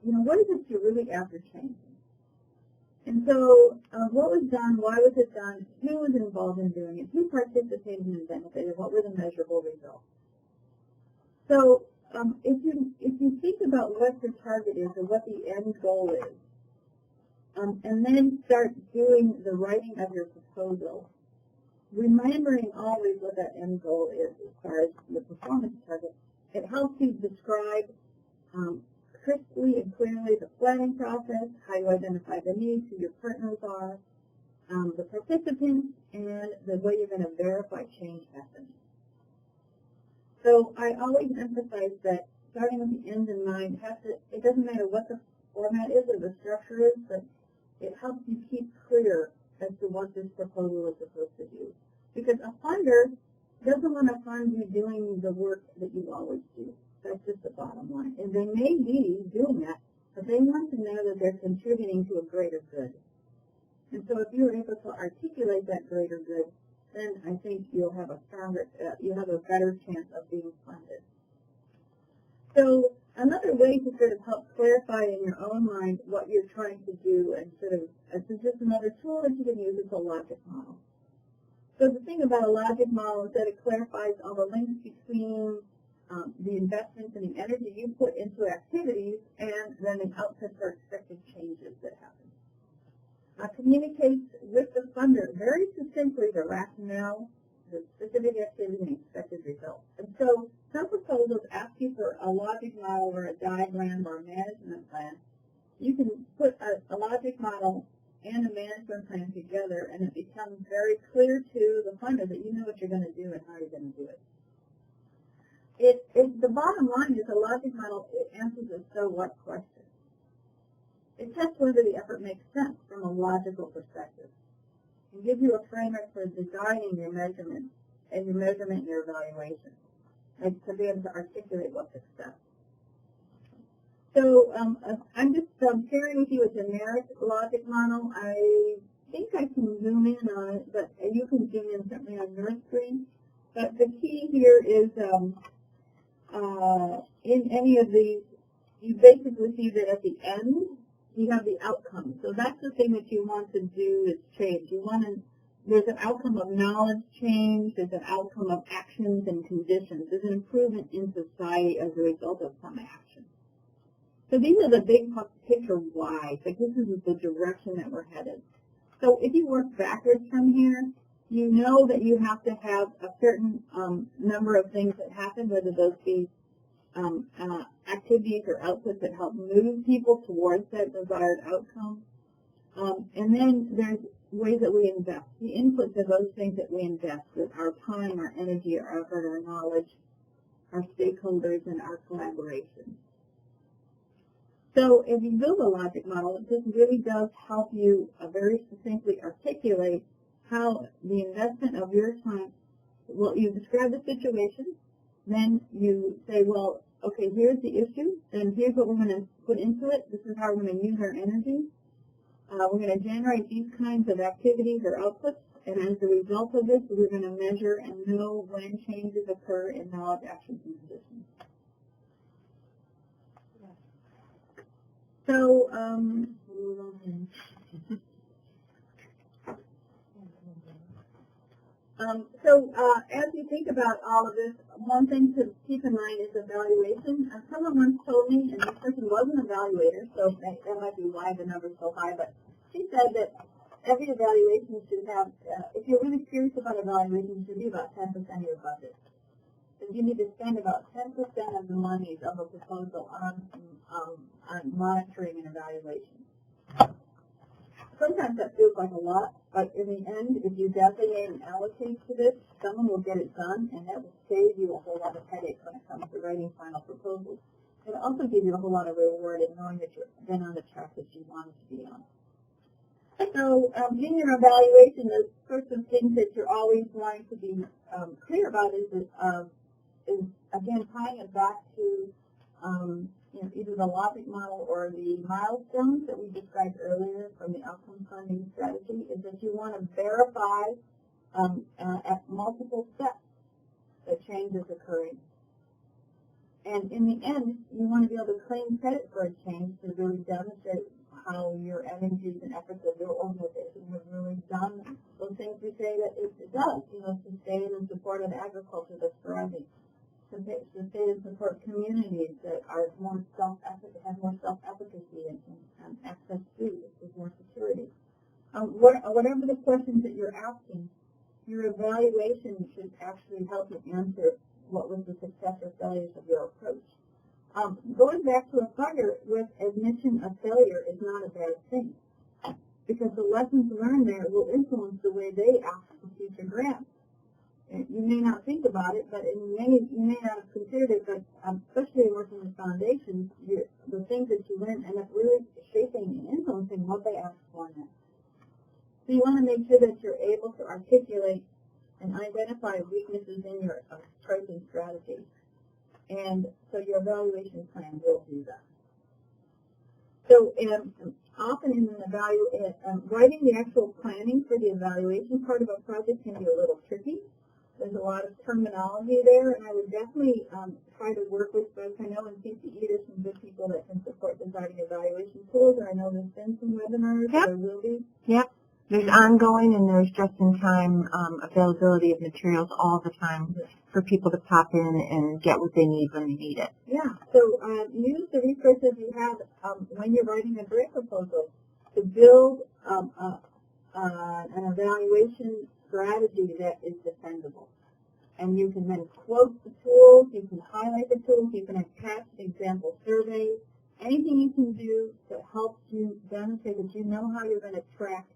what is it you're really after changing? And so what was done, why was it done, who was involved in doing it, who participated and benefited, what were the measurable results? So if you think about what your target is or what the end goal is, and then start doing the writing of your proposal, remembering always what that end goal is as far as the performance target. It helps you describe crisply and clearly the planning process, how you identify the needs, who your partners are, the participants, and the way you're going to verify change happening. So I always emphasize that starting with the end in mind, it doesn't matter what the format is or the structure is, but it helps you keep clear as to what this proposal is supposed to do. Because a funder doesn't want to fund you doing the work that you always do. That's just the bottom line. And they may be doing that, but they want to know that they're contributing to a greater good. And so if you're able to articulate that greater good, then I think you'll have a better chance of being funded. So another way to sort of help clarify in your own mind what you're trying to do, and sort of, this is just another tool that you can use, is a logic model. So the thing about a logic model is that it clarifies all the links between the investments and the energy you put into activities and then the outputs or expected changes that happen. Communicates with the funder very succinctly the rationale, the specific activity, and expected results. And so some proposals ask you for a logic model or a diagram or a management plan. You can put a logic model and a management plan together, and it becomes very clear to the funder that you know what you're going to do and how you're going to do it. The bottom line is a logic model, it answers a so what question. It tests whether the effort makes sense from a logical perspective. It gives you a framework for designing your measurement and your evaluation, and to be able to articulate what success. So I'm just sharing with you a generic logic model. I think I can zoom in on it, but you can zoom in certainly on your screen. But the key here is in any of these, you basically see that at the end, you have the outcome. So that's the thing that you want to do is change. There's an outcome of knowledge change, there's an outcome of actions and conditions. There's an improvement in society as a result of some action. So these are the big picture whys. Like this is the direction that we're headed. So if you work backwards from here, you know that you have to have a certain number of things that happen, whether those be activities or outputs that help move people towards that desired outcome. And then there's ways that we invest. The inputs are those things that we invest with our time, our energy, our effort, our knowledge, our stakeholders, and our collaboration. So if you build a logic model, this really does help you very succinctly articulate how the investment of your time, well, you describe the situation, then you say, well, okay, here's the issue, and here's what we're going to put into it. This is how we're going to use our energy. We're going to generate these kinds of activities or outputs, and as a result of this, we're going to measure and know when changes occur in knowledge, actions, and conditions. So, as you think about all of this, one thing to keep in mind is evaluation. Someone once told me, and this person was an evaluator, so that might be why the number's so high, but she said that every evaluation should have, if you're really serious about evaluation, it should be about 10% of your budget. So you need to spend about 10% of the monies of a proposal on monitoring and evaluation. Sometimes that feels like a lot, but in the end, if you designate and allocate to this, someone will get it done, and that will save you a whole lot of headache when it comes to writing final proposals. It'll also give you a whole lot of reward in knowing that you've been on the track that you wanted to be on. So in your evaluation, the sorts of things that you're always wanting to be clear about is again tying it back to either the logic model or the milestones that we described earlier from the outcome funding strategy, is that you want to verify at multiple steps that change is occurring. And in the end, you want to be able to claim credit for a change to really demonstrate how your energies and efforts of your organization have really done those things we say that it does, sustain and support an agriculture that's thriving. to pay and support communities that are more have more self-efficacy and access to with more security. Whatever the questions that you're asking, your evaluation should actually help you answer what was the success or failures of your approach. Going back to a fire with admission of failure is not a bad thing, because the lessons learned there will influence the way they ask for future grants. You may not think about it, but you may not have considered it, but especially working with foundations, the things that you learn end up really shaping and influencing what they ask for next. So you want to make sure that you're able to articulate and identify weaknesses in your pricing strategy. And so your evaluation plan will do that. So often in writing the actual planning for the evaluation part of a project can be a little tricky. There's a lot of terminology there, and I would definitely try to work with folks. I know in CCE there's some good people that can support designing evaluation tools, or I know there's been some webinars. Yep. There will be. Yep. There's ongoing and there's just-in-time availability of materials all the time for people to pop in and get what they need when they need it. Yeah, so use the resources you have when you're writing a grant proposal to build an evaluation strategy that is defendable. And you can then quote the tools, you can highlight the tools, you can attach example surveys, anything you can do to help you demonstrate that you know how you're going to track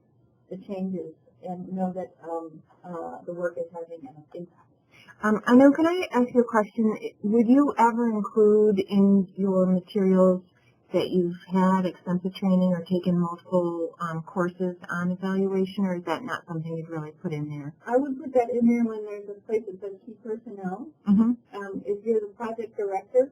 the changes and know that the work is having an impact. I know, can I ask you a question? Would you ever include in your materials that you've had extensive training or taken multiple courses on evaluation, or is that not something you'd really put in there? I would put that in there when there's a place that says key personnel. Mm-hmm. If you're the project director,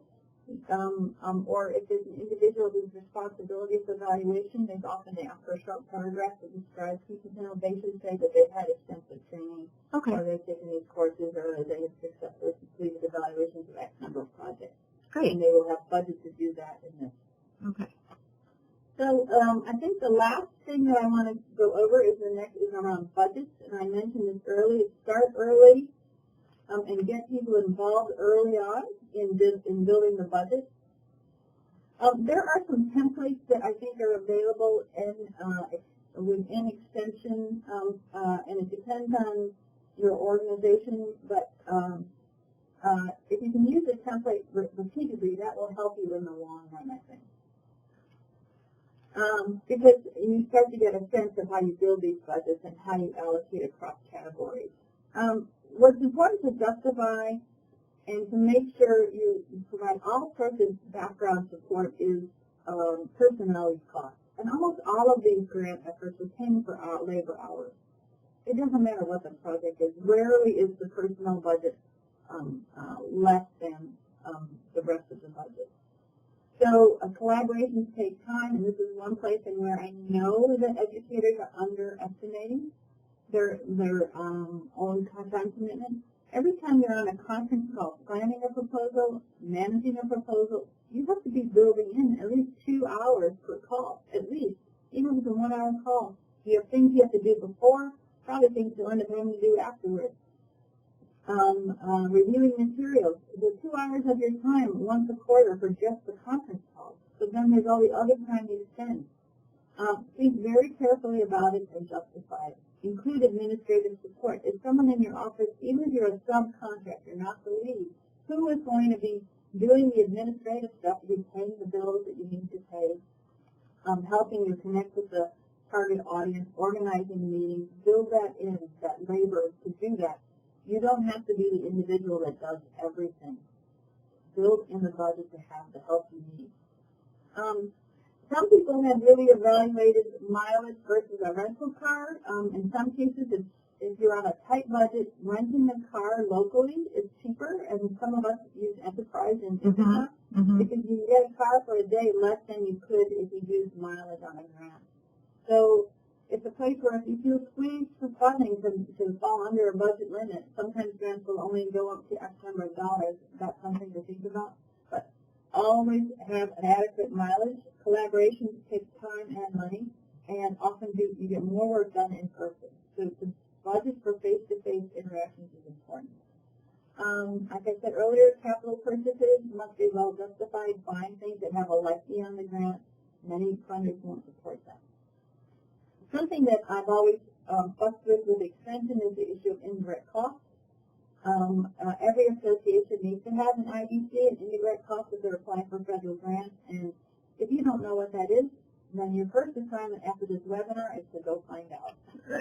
or if there's an individual whose responsibility for evaluation, there's often a short paragraph that describes key personnel. They should say that they've had extensive training, Okay. or they've taken these courses, or they have successfully completed evaluations of X number of projects. Great. And they will have budget to do that in this. Okay. So I think the last thing that I want to go over is around budgets, and I mentioned this early. Start early and get people involved early on in building the budget. There are some templates that I think are available within extension, and it depends on your organization, but if you can use a template repeatedly, that will help you in the long run, I think. Because you start to get a sense of how you build these budgets and how you allocate across categories. What's important to justify and to make sure you provide all sorts of background support is personnel costs. And almost all of these grant efforts are paying for labor hours. It doesn't matter what the project is. Rarely is the personnel budget less than the rest of the budget. So collaborations take time, and this is one place in where I know that educators are underestimating their own time commitment. Every time you're on a conference call, planning a proposal, managing a proposal, you have to be building in at least 2 hours per call, at least. Even with a 1 hour call, you have things you have to do before, probably things you'll end up having to do afterwards. Reviewing materials, the 2 hours of your time once a quarter for just the conference call. So then there's all the other time you spend. Think very carefully about it and justify it. Include administrative support. If someone in your office, even if you're a subcontractor, not the lead, who is going to be doing the administrative stuff, to be paying the bills that you need to pay, helping you connect with the target audience, organizing meetings, build that in, that labor to do that. You don't have to be the individual that does everything. Build in the budget to have the help you need. Some people have really evaluated mileage versus a rental car. In some cases, if you're on a tight budget, renting a car locally is cheaper, and some of us use Enterprise in Ithaca because you can get a car for a day less than you could if you used mileage on a grant. So it's a place where if you feel squeezed for funding to fall under a budget limit, sometimes grants will only go up to X number of dollars. That's something to think about. But always have an adequate mileage. Collaboration takes time and money, and often you get more work done in person. So the budget for face-to-face interactions is important. Like I said earlier, capital purchases must be well justified. Buying things that have a life beyond the grant, many funders won't support that. Something that I've always fussed with extension is the issue of indirect costs. Every association needs to have an IDC, an indirect cost, if they're applying for federal grants. And if you don't know what that is, then your first assignment after this webinar is to go find out.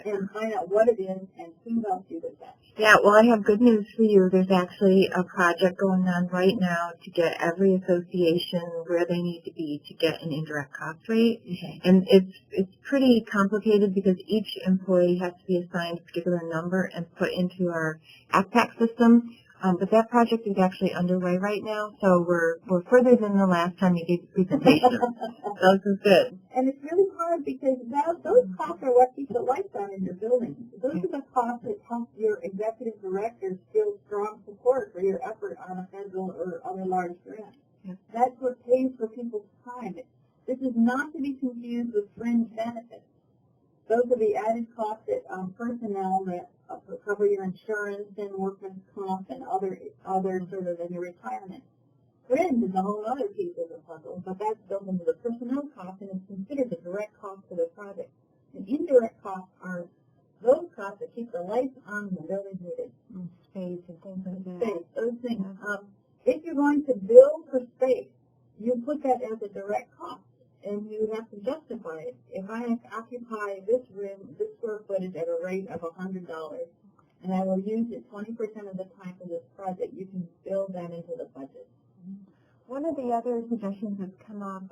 And find out what it is and who helps you with that. Yeah, well, I have good news for you. There's actually a project going on right now to get every association where they need to be to get an indirect cost rate. Okay. And it's pretty complicated because each employee has to be assigned a particular number and put into our ACPAC system. But that project is actually underway right now, so we're further than the last time you gave the presentation. So this is good. And it's really hard because those costs are what keep the lights on in your building. Those are the costs that help your executive directors feel strong support for your effort on a federal or other large grant. Yeah. That's what pays for people's time. This is not to be confused with fringe benefits. Those are the added costs that personnel that cover your insurance and workman's comp and other sort of in your retirement. Fringe is a whole other piece of the puzzle, but that's built into the personnel cost and is considered the direct cost for the project. And indirect costs are those costs that keep the lights on when the building's needed. Space and things like that. Space, those things. If you're going to build for space, you put that as a direct cost. And you have to justify it. If I occupy this room, this square footage at a rate of $100, and I will use it 20% of the time for this project, you can build that into the budget. One of the other suggestions that's come up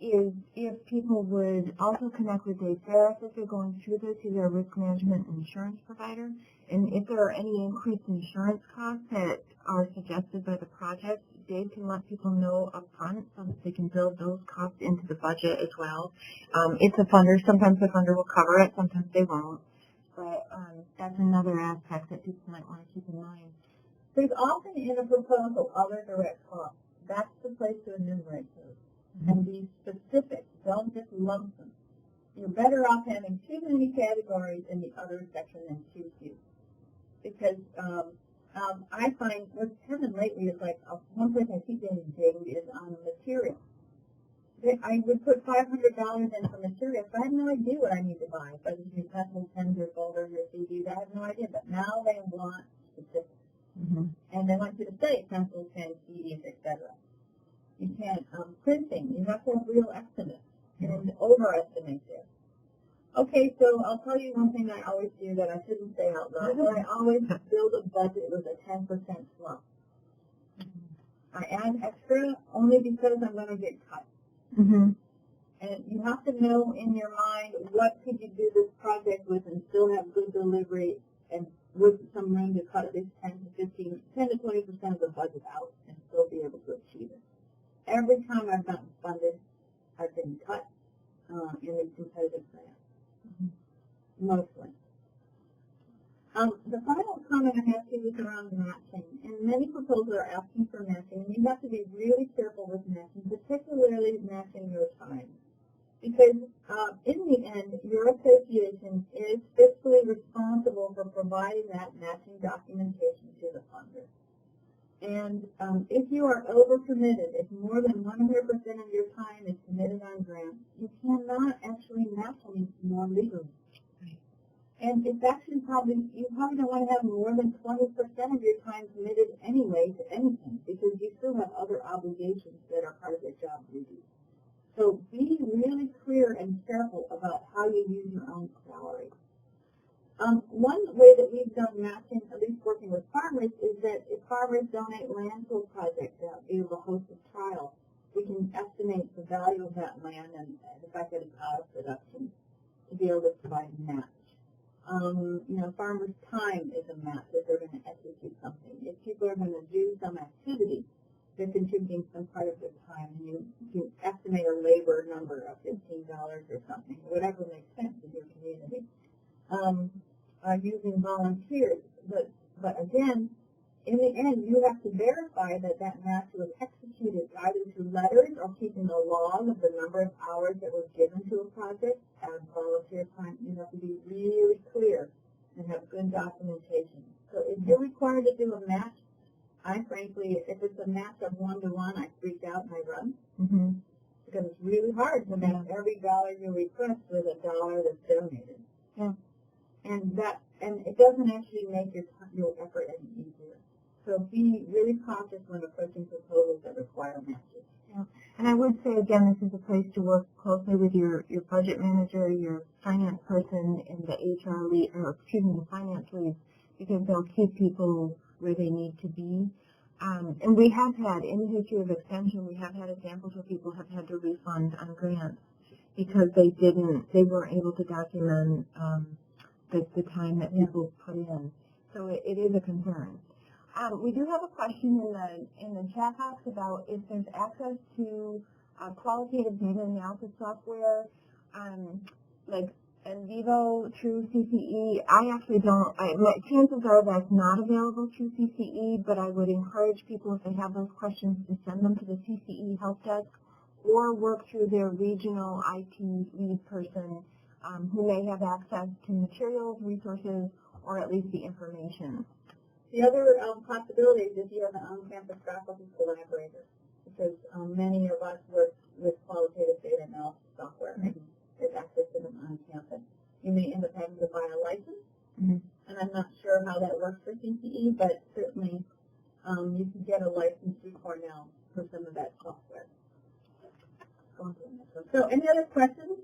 is if people would also connect with Dave Ferris if they're going through this, he's our risk management and insurance provider, and if there are any increased insurance costs that are suggested by the project, Dave can let people know up front so that they can build those costs into the budget as well. It's a funder. Sometimes the funder will cover it, sometimes they won't. But that's another aspect that people might want to keep in mind. There's often in a proposal other direct costs. That's the place to enumerate those. And be specific. Don't just lump them. You're better off having too many categories in the other section than too few. Because I find what's happened lately is like one place I keep getting dinged is on material. I would put $500 in for materials, but I have no idea what I need to buy. If I just use pencils, pens, or folders, or CDs, I have no idea. But now they want specifics. Mm-hmm. And they want you to say pencils, pens, CDs, etc. You can't printing. You have to have real estimates and overestimate there. Okay, so I'll tell you one thing I always do that I shouldn't say out loud. But I always build a budget with a 10% slump. I add extra only because I'm going to get cut. Mm-hmm. And you have to know in your mind what could you do this project with and still have good delivery and with some room to cut at least 10 to 20% of the budget out and still be able to achieve it. Every time I've gotten funded, I've been cut in these competitive grants. Mostly. The final comment I have to you is around matching. And many proposals are asking for matching. And you have to be really careful with matching, particularly matching your time. Because in the end, your association is fiscally responsible for providing that matching documentation to the funder. And if you are over-committed, if more than 100% of your time is committed on grants, you cannot actually match any more legally. And it's actually you probably don't want to have more than 20% of your time committed anyway to anything because you still have other obligations that are part of your job duties. So be really clear and careful about how you use your own salary. One way that we've done matching, at least working with farmers, is that if farmers donate land to a project to be able to host a trial, we can estimate the value of that land and the fact that it's out of production to be able to provide a match. Farmers' time is a match if they're going to execute something. If people are going to do some activity, they're contributing some part of their time, and you estimate a labor number of $15 or something, whatever makes sense in your community. Using volunteers, but again, in the end, you have to verify that match was executed either through letters or keeping a log of the number of hours that were given to a project as volunteer time. You have to be really clear and have good documentation. So if you're required to do a match frankly, if it's a match of 1-to-1, I freak out and I run. Mm-hmm. Because it's really hard to match every dollar you request with a dollar that's donated. Yeah. And it doesn't actually make your effort any easier. So be really cautious when approaching proposals that require matches. Yeah. And I would say, again, this is a place to work closely with your budget manager, your finance person, and the HR lead, or excuse me, the finance lead, because they'll keep people where they need to be. And we have had, in the history of extension, we have had examples where people have had to refund on grants because they weren't able to document the time that people put in. So it is a concern. We do have a question in the chat box about if there's access to qualitative data analysis software, like NVivo, True CCE. I actually don't. Chances are that's not available through CCE, but I would encourage people, if they have those questions, to send them to the CCE help desk or work through their regional IT lead person who may have access to materials, resources, or at least the information. The other possibility is if you have an on-campus faculty collaborator, because many of us work with qualitative data analysis software. Mm-hmm. There's access to them on campus. You may end up having to buy a license, and I'm not sure how that works for CCE, but certainly you can get a license through Cornell for some of that software. So any other questions?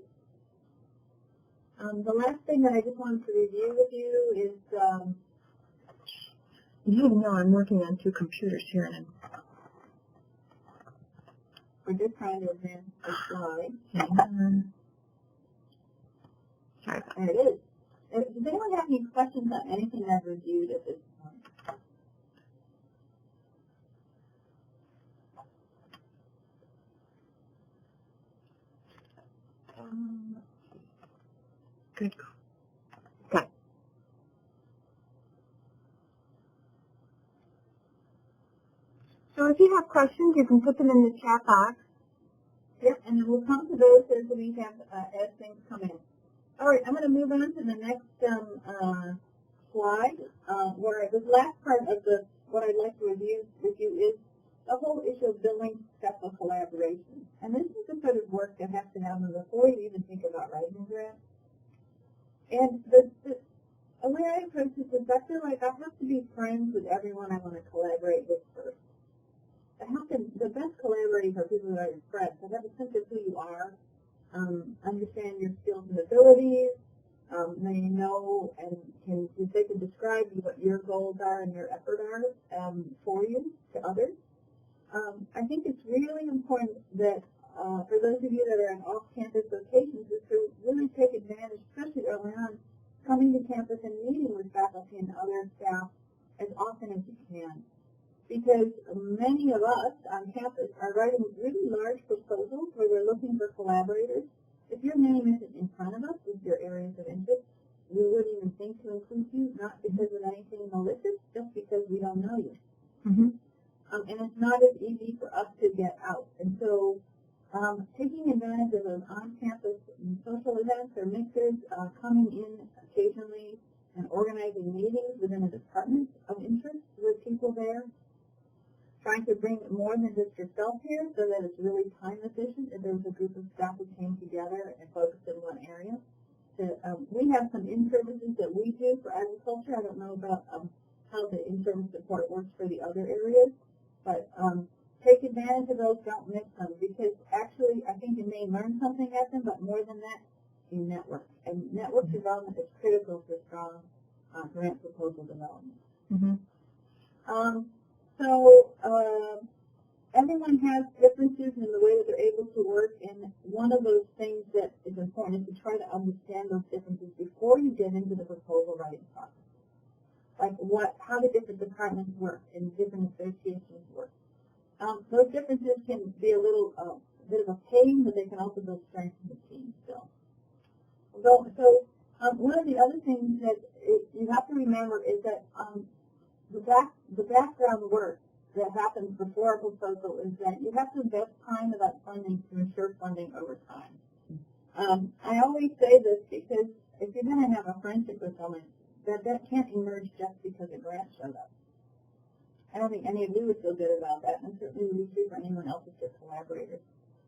The last thing that I just wanted to review with you is you know I'm working on 2 computers here, and we're just trying to advance the slide. Sorry. There it is. Does anyone have any questions on anything I've reviewed at this point? Good. Okay. So if you have questions, you can put them in the chat box. Yep, and then we'll come to those as we have as things come in. All right, I'm going to move on to the next slide, where this last part of what I'd like to review with you is the whole issue of building successful collaboration. And this is the sort of work that has to happen before you even think about writing a grant. And the way I approach this is I feel like I have to be friends with everyone I want to collaborate with first. The best collaborators are people that are your friends. So have a sense of who you are, understand your skills and abilities, they know and they can describe what your goals are and your effort are for you to others. I think it's really important that for those of you that are in off-campus locations is to really take advantage, especially early on, coming to campus and meeting with faculty and other staff as often as you can. Because many of us on campus are writing really large proposals where we're looking for collaborators. If your name isn't in front of us with your areas of interest, we wouldn't even think to include you, not because of anything malicious, just because we don't know you. Mm-hmm. And it's not as easy for us to get out. And so taking advantage of those on-campus social events or mixers, coming in occasionally and organizing meetings within a department of interest with people there, trying to bring more than just yourself here so that it's really time efficient if there's a group of staff who came together and focused in one area. We have some in-services that we do for agriculture. I don't know about how the in-service support works for the other areas, but take advantage of those, don't miss them, because actually I think you may learn something at them, but more than that, you network. And network development is critical for strong grant proposal development. Mm-hmm. So everyone has differences in the way that they're able to work, and one of those things that is important is to try to understand those differences before you get into the proposal writing process. Like how the different departments work and different associations work. Those differences can be a little bit of a pain, but they can also build strength in the team still. So one of the other things that you have to remember is that the background work that happens before a proposal is that you have to invest time in that funding to ensure funding over time. I always say this because if you're going to have a friendship with someone, that can't emerge just because a grant showed up. I don't think any of you would feel good about that, and certainly would be for anyone else as your collaborators.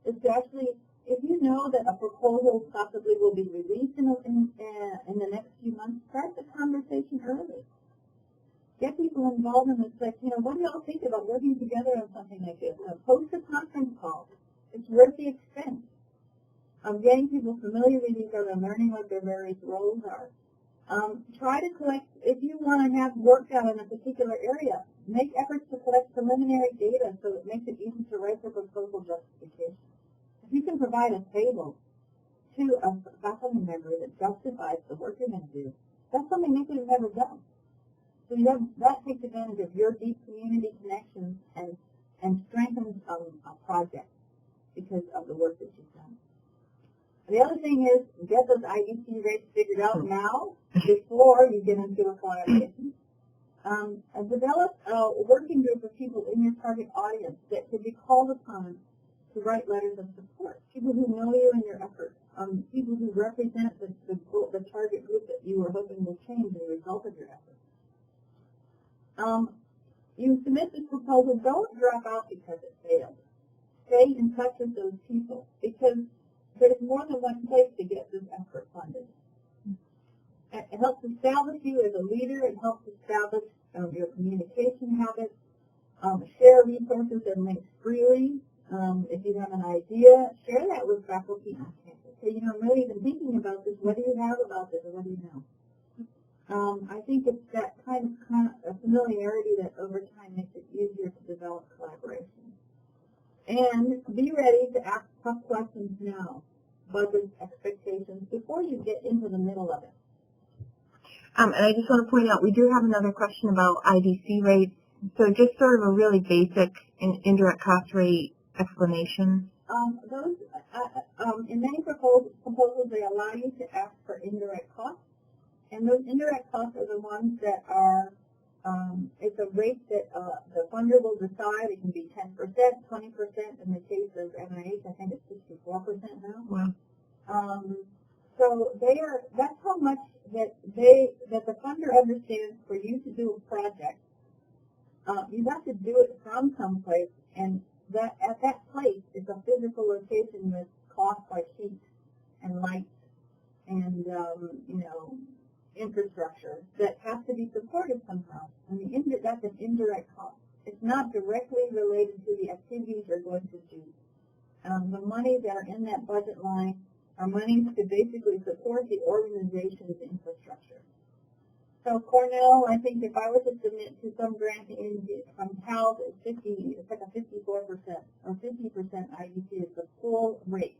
Is to actually, if you know that a proposal possibly will be released in the next few months, start the conversation early. Get people involved in this, like, what do y'all think about working together on something like this? Post a conference call. It's worth the expense of getting people familiar with each other and learning what their various roles are. Try to collect, if you want to have work done in a particular area, make efforts to collect preliminary data so it makes it easy to write the proposal justification. If you can provide a table to a faculty member that justifies the work you're going to do, that's something they could have never done. So that takes advantage of your deep community connections and strengthens a project because of the work that you've done. The other thing is get those IDC rates figured out now before you get into a collaboration. Develop a working group of people in your target audience that could be called upon to write letters of support. People who know you and your efforts. People who represent the target group that you were hoping will change as a result of your efforts. You submit this proposal, don't drop out because it failed. Stay in touch with those people because there's more than one place to get this effort funded. It helps establish you as a leader. It helps establish your communication habits. Share resources and links freely. If you have an idea, share that with faculty on campus. Say, I'm really even thinking about this. What do you have about this, or what do you know? I think it's that kind of familiarity that over time makes it easier to develop collaboration. And be ready to ask tough questions now, budget expectations, before you get into the middle of it. And I just want to point out, we do have another question about IDC rates. So just sort of a really basic indirect cost rate explanation. In many proposals, they allow you to ask for indirect costs. And those indirect costs are the ones that are, it's a rate that the funder will decide. It can be 10%, 20%. In the case of NIH, I think it's 64% now. Wow. So that's how much that the funder understands for you to do a project. You have to do it from someplace, and that at that place is a physical location with costs like heat and lights and infrastructure that has to be supported somehow. And that's an indirect cost. It's not directly related to the activities you're going to do. The money that are in that budget line are monies to basically support the organization's infrastructure. So Cornell, I think if I were to submit to some grant from Cal, it's like a 54% or 50% IDC is the full rate.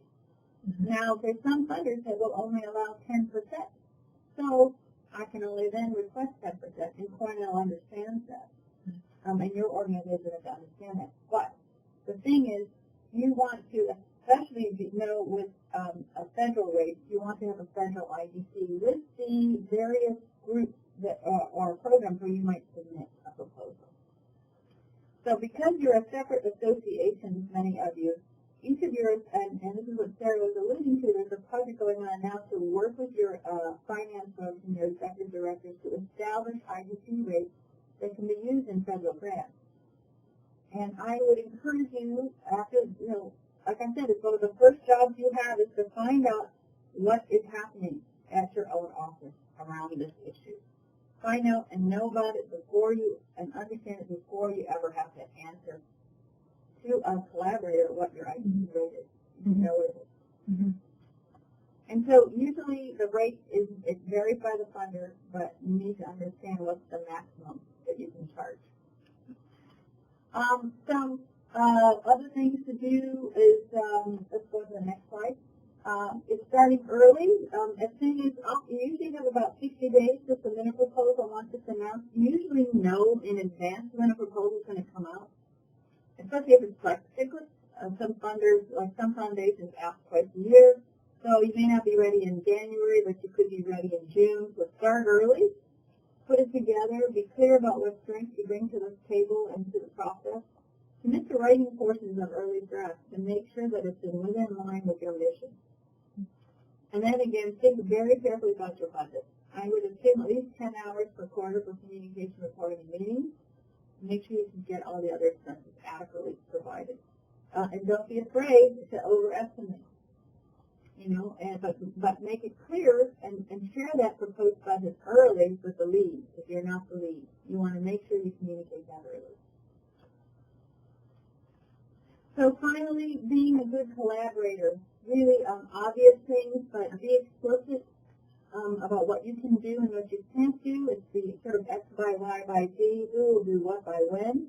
Mm-hmm. Now, there's some funders that will only allow 10%. So I can only then request 10%, and Cornell understands that. And your organization has to understand that. But the thing is, you want to, especially if you know with a federal rate, you want to have a federal IDC with the various groups that or programs where you might submit a proposal. So because you're a separate association, many of you, each of yours, and this is what Sarah was alluding to, there's a project going on now to work with your finance folks and your executive directors to establish IDC rates that can be used in federal grants. And I would encourage you, after, like I said, it's one of the first jobs you have is to find out what is happening at your own office around this issue. Find out and know about it before you, and understand it before you ever have to answer to a collaborator what your IDC rate is. You know it is. Mm-hmm. And so usually the rate it's varied by the funder, but you need to understand what's the maximum that you can charge. Some other things to do is, let's go to the next slide. It's starting early. As soon as you usually have about 60 days to submit a proposal once it's announced. You usually know in advance when a proposal is going to come out, especially if it's like cyclic. Some funders, like some foundations, ask twice a year. So you may not be ready in January, but you could be ready in June. So start early. Put it together. Be clear about what strengths you bring to the table and to the process. Commit to writing portions of early drafts and make sure that it's within line with your mission. And then again, think very carefully about your budget. I would assume at least 10 hours per quarter for communication, reporting, and meetings. make sure you can get all the other expenses adequately provided. And don't be afraid to overestimate. But make it clear and share that proposed budget early with the lead. If you're not the lead, you want to make sure you communicate that early. So finally, being a good collaborator, really obvious things, but be explicit about what you can do and what you can't do. It's the sort of X by Y by Z, who will do what by when,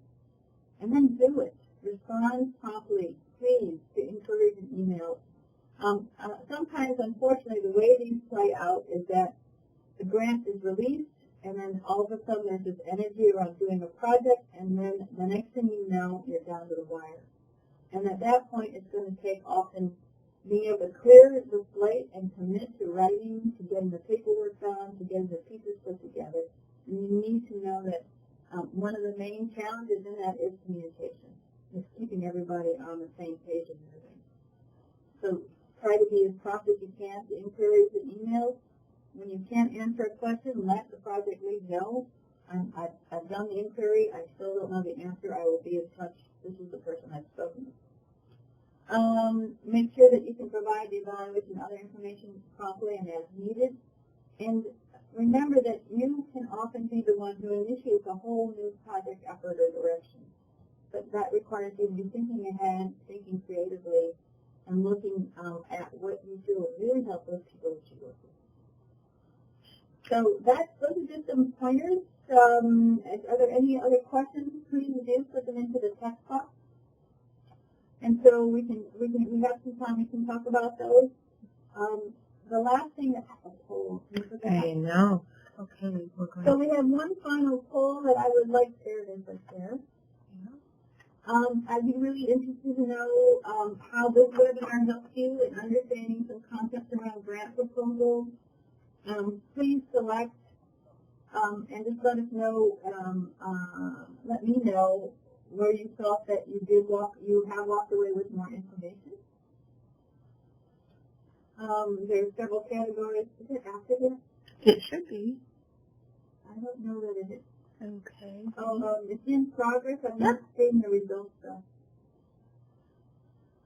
and then do it. Respond promptly, please, to inquiries and emails. Sometimes, unfortunately, the way these play out is that the grant is released, and then all of a sudden there's this energy around doing a project, and then the next thing you know, you're down to the wire. And at that point, it's going to take often being able to clear the slate and commit to writing, to getting the paperwork done, to getting the pieces put together. And you need to know that one of the main challenges in that is communication. It's keeping everybody on the same page and moving. So try to be as prompt as you can to inquiries and emails. When you can't answer a question, let the project lead know. I've done the inquiry. I still don't know the answer. I will be in touch. This is the person I've spoken with. Make sure that you can provide the evaluation and other information promptly and as needed. And remember that you can often be the one who initiates a whole new project effort or direction. But that requires you to be thinking ahead, thinking creatively, and looking at what you do will really help those people that you work with. So those are just some pointers. Are there any other questions? Please do put them into the text box. And so we have some time we can talk about those. The last thing that I know. Okay, we're going. So we have one final poll that I would like to share. I'd be really interested to know how this webinar helps you in understanding some concepts around grant proposals. Please select and just let us know, let me know where you felt that you have walked away with more information. There's several categories. Is it after this? It should be. I don't know that it is. Okay. It's in progress. I'm not seeing the results though.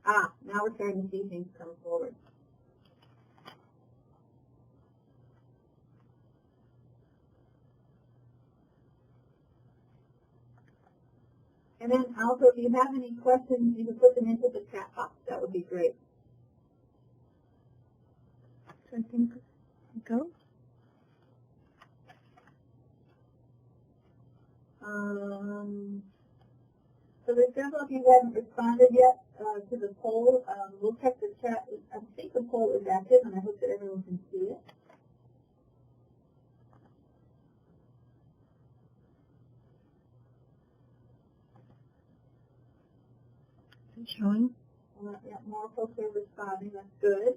Now we're starting to see things come forward. And then also, if you have any questions, you can put them into the chat box. That would be great. So I think go. So there's several of you who haven't responded yet to the poll. We'll check the chat. I think the poll is active, and I hope that everyone can see it. Is it showing? Yeah, more folks are responding. That's good.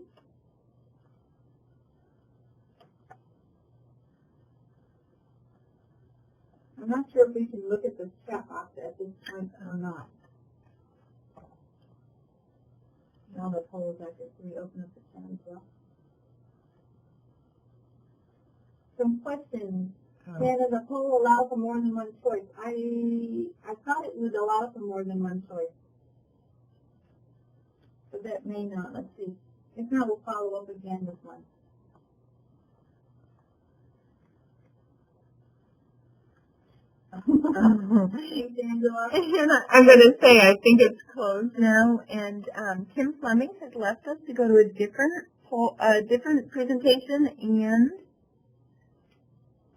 I'm not sure if we can look at the chat box at this point or not. Now the poll is active. Can we open up the chat as well? Some questions. Can the poll allow for more than one choice? I thought it would allow for more than one choice. But that may not. Let's see. If not, we'll follow up again with one. Thanks, Angela. I'm going to say I think it's closed now, and Kim Fleming has left us to go to a different presentation, and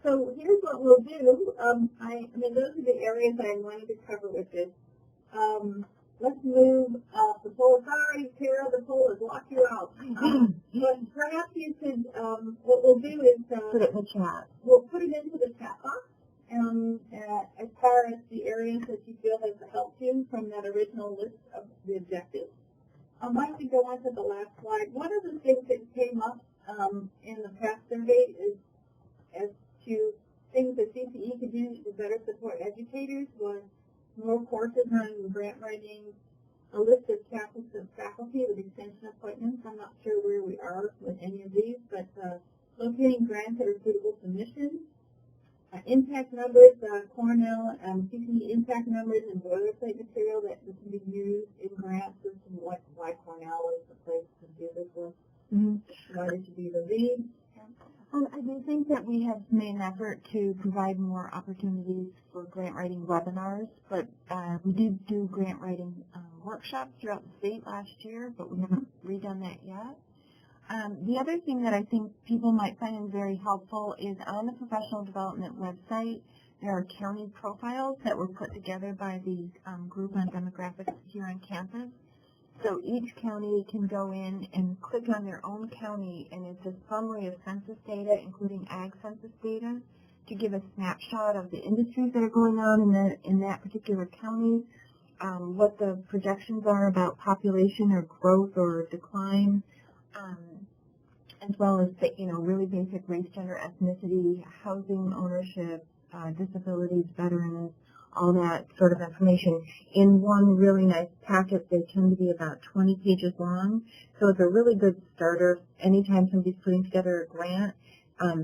so here's what we'll do. I mean, those are the areas I wanted to cover with this. Let's move the poll. Sorry, Tara, the poll has locked you out. But perhaps you could, what we'll do is put it in the chat. We'll put it into the chat box. As far as the areas that you feel has helped you from that original list of the objectives. Why don't we go on to the last slide? One of the things that came up in the past survey is as to things that CCE could do to better support educators was more courses on grant writing, a list of chapters of faculty with extension appointments. I'm not sure where we are with any of these, but locating grants that are suitable to missions, Impact numbers, Cornell, CCE impact numbers and boilerplate material that can be used in grants. This is why Cornell is the place to do this work. Why they should be the lead. I do think that we have made an effort to provide more opportunities for grant writing webinars, but we did do grant writing workshops throughout the state last year, but we haven't redone that yet. The other thing that I think people might find very helpful is on the professional development website, there are county profiles that were put together by the group on demographics here on campus. So each county can go in and click on their own county, and it's a summary of census data, including ag census data, to give a snapshot of the industries that are going on in that particular county, what the projections are about population or growth or decline, as well as really basic race, gender, ethnicity, housing, ownership, disabilities, veterans, all that sort of information in one really nice packet. They tend to be about 20 pages long, so it's a really good starter. Anytime somebody's putting together a grant,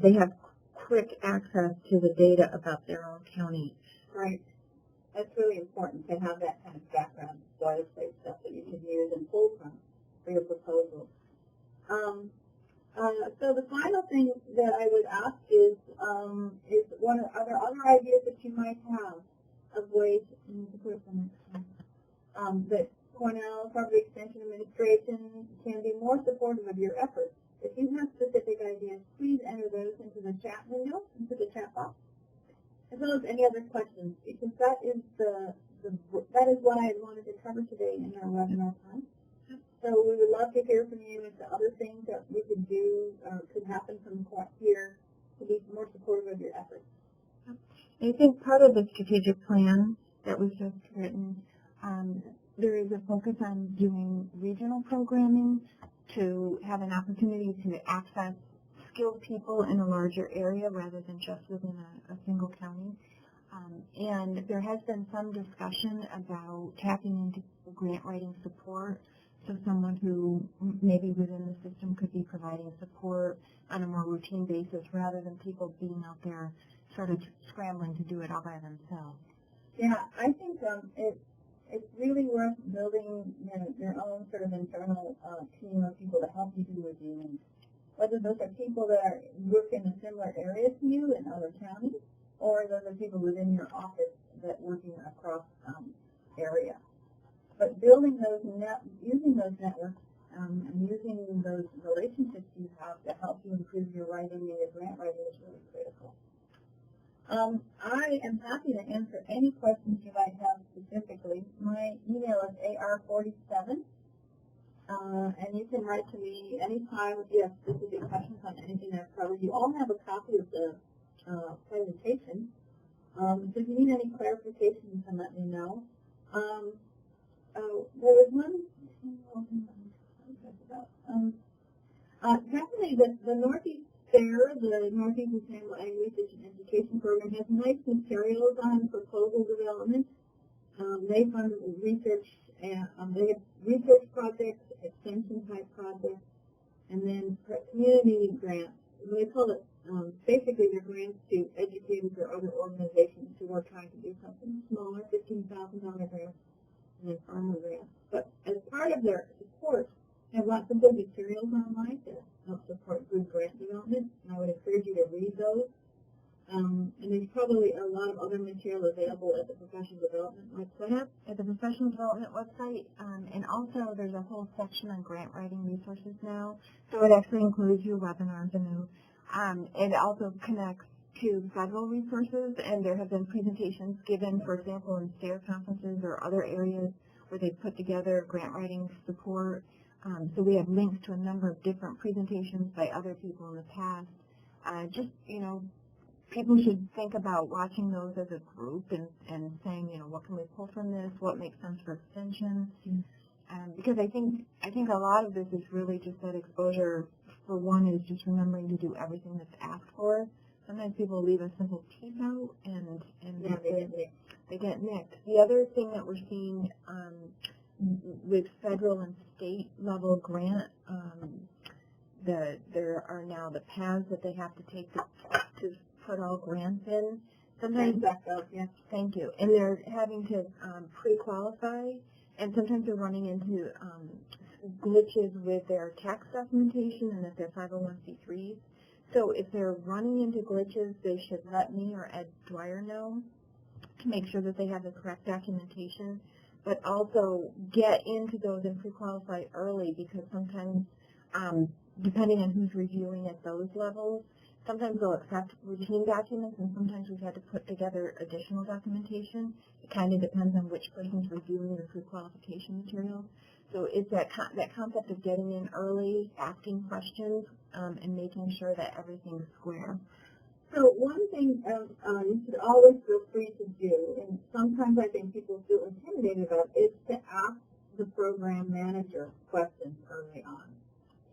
they have quick access to the data about their own county. Right. That's really important to have that kind of background boilerplate stuff that you can use and pull from for your proposals. So the final thing that I would ask is are there other ideas that you might have of ways that Cornell Corporate Extension Administration can be more supportive of your efforts? If you have specific ideas, please enter those into the chat window, into the chat box, as well as any other questions, because that is what I wanted to cover today in our webinar time. So we would love to hear from you if the other things that we could do could happen from here to be more supportive of your efforts. I think part of the strategic plan that we've just written, there is a focus on doing regional programming to have an opportunity to access skilled people in a larger area rather than just within a single county. And there has been some discussion about tapping into grant writing support. So someone who maybe within the system could be providing support on a more routine basis rather than people being out there sort of scrambling to do it all by themselves. Yeah, I think it's really worth building your own sort of internal team of people to help you do what you need. Whether those are people that work in a similar area to you in other counties, or those are people within your office that working across area. But building those using those networks and using those relationships you have to help you improve your writing and your grant writing is really critical. I am happy to answer any questions you might have specifically. My email is ar47, and you can write to me anytime if you have specific questions on anything I've covered. You all have a copy of the presentation. So if you need any clarification, you can let me know. There was one definitely the Northeast Fair, the Northeast Sustainable Ag Research and Education Program, has nice materials on proposal development. They fund research, and they have research projects, extension type projects, and then community grants. They call it basically they're grants to educators or other organizations who are trying to do something smaller, $15,000 grants, and then farmer grants. But as part of their support, they have lots of good materials online to help support good grant development, and I would encourage you to read those. And there's probably a lot of other material available at the professional development website. At the professional development website, and also there's a whole section on grant writing resources now, so it actually includes your webinars and it also connects to federal resources, and there have been presentations given, for example, in STARE conferences or other areas where they put together grant writing support. So we have links to a number of different presentations by other people in the past. People should think about watching those as a group and saying, what can we pull from this? What makes sense for extension? Because I think a lot of this is really just that exposure. For one, is just remembering to do everything that's asked for. Sometimes people leave a simple piece out and they get nicked. The other thing that we're seeing with federal and state level grant, there are now the paths that they have to take to put all grants in. Sometimes, yes. thank you, and they're having to pre-qualify, and sometimes they're running into glitches with their tax documentation and if they're 501c3s. So if they're running into glitches, they should let me or Ed Dwyer know to make sure that they have the correct documentation, but also get into those and pre-qualify early, because sometimes, depending on who's reviewing at those levels, sometimes they'll accept routine documents, and sometimes we've had to put together additional documentation. It kind of depends on which person's reviewing the pre-qualification materials. So it's that concept of getting in early, asking questions, and making sure that everything's square. So one thing you should always feel free to do, and sometimes I think people feel intimidated about, is to ask the program manager questions early on.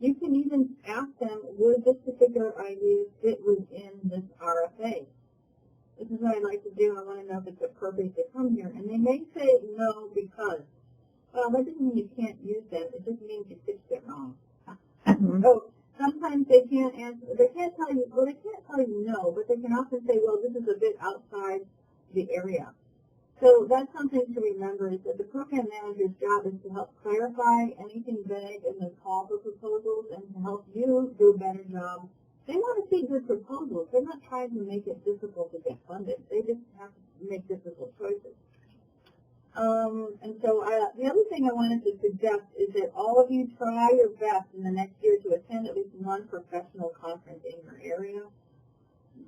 You can even ask them, would this particular idea fit within this RFA? This is what I'd like to do. I want to know if it's appropriate to come here. And they may say no because, well, that doesn't mean you can't use them. It just means you fixed it wrong. So sometimes they can't answer. They can't tell you. Well, they can't tell you no, but they can often say, well, this is a bit outside the area. So that's something to remember, is that the program manager's job is to help clarify anything vague in the call for proposals and to help you do a better job. They want to see good proposals. They're not trying to make it difficult to get funded. They just have to make difficult choices. And so the other thing I wanted to suggest is that all of you try your best in the next year to attend at least one professional conference in your area.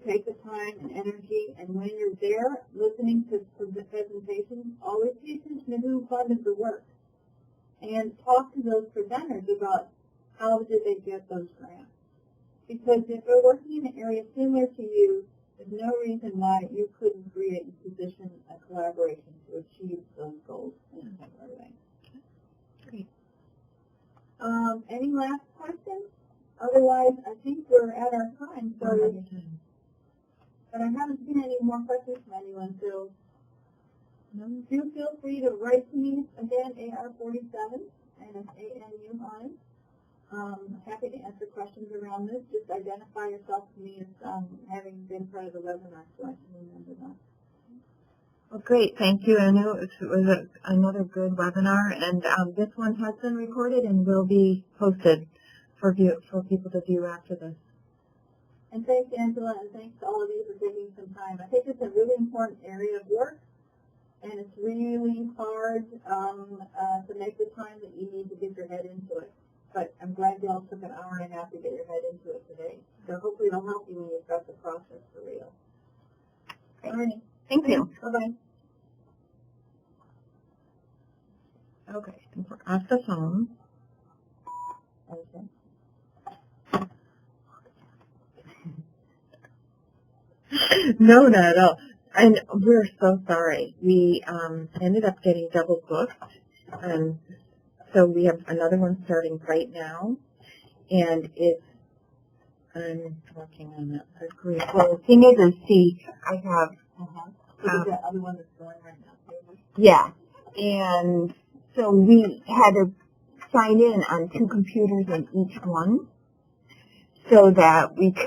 Take the time and energy, and when you're there listening to the presentations, always pay attention to who funded the work. And talk to those presenters about how did they get those grants. Because if they're working in an area similar to you, there's no reason why you couldn't create and position a collaboration to achieve those goals in a similar way. Great. Any last questions? Otherwise, I think we're at our time. So, but I haven't seen any more questions from anyone, so do feel free to write to me again, AR47, and it's ANU on it. I'm happy to answer questions around this. Just identify yourself to me as having been part of the webinar, so I can remember that. Well, great. Thank you. I know it was another good webinar, and this one has been recorded and will be posted for people to view after this. And thanks, Angela, and thanks to all of you for taking some time. I think it's a really important area of work, and it's really hard to make the time that you need to get your head into it. But I'm glad you all took an hour and a half to get your head into it today. So hopefully it'll help you when you start the process for real. Great. All right. Thank you. Bye-bye. Okay, and we're off the phone. Okay. No, not at all. And we're so sorry. We ended up getting double booked. So we have another one starting right now. And I'm working on that. Great. Well, the thing is, I have... So the other one that's going right now. Yeah. And so we had to sign in on 2 computers in each one so that we could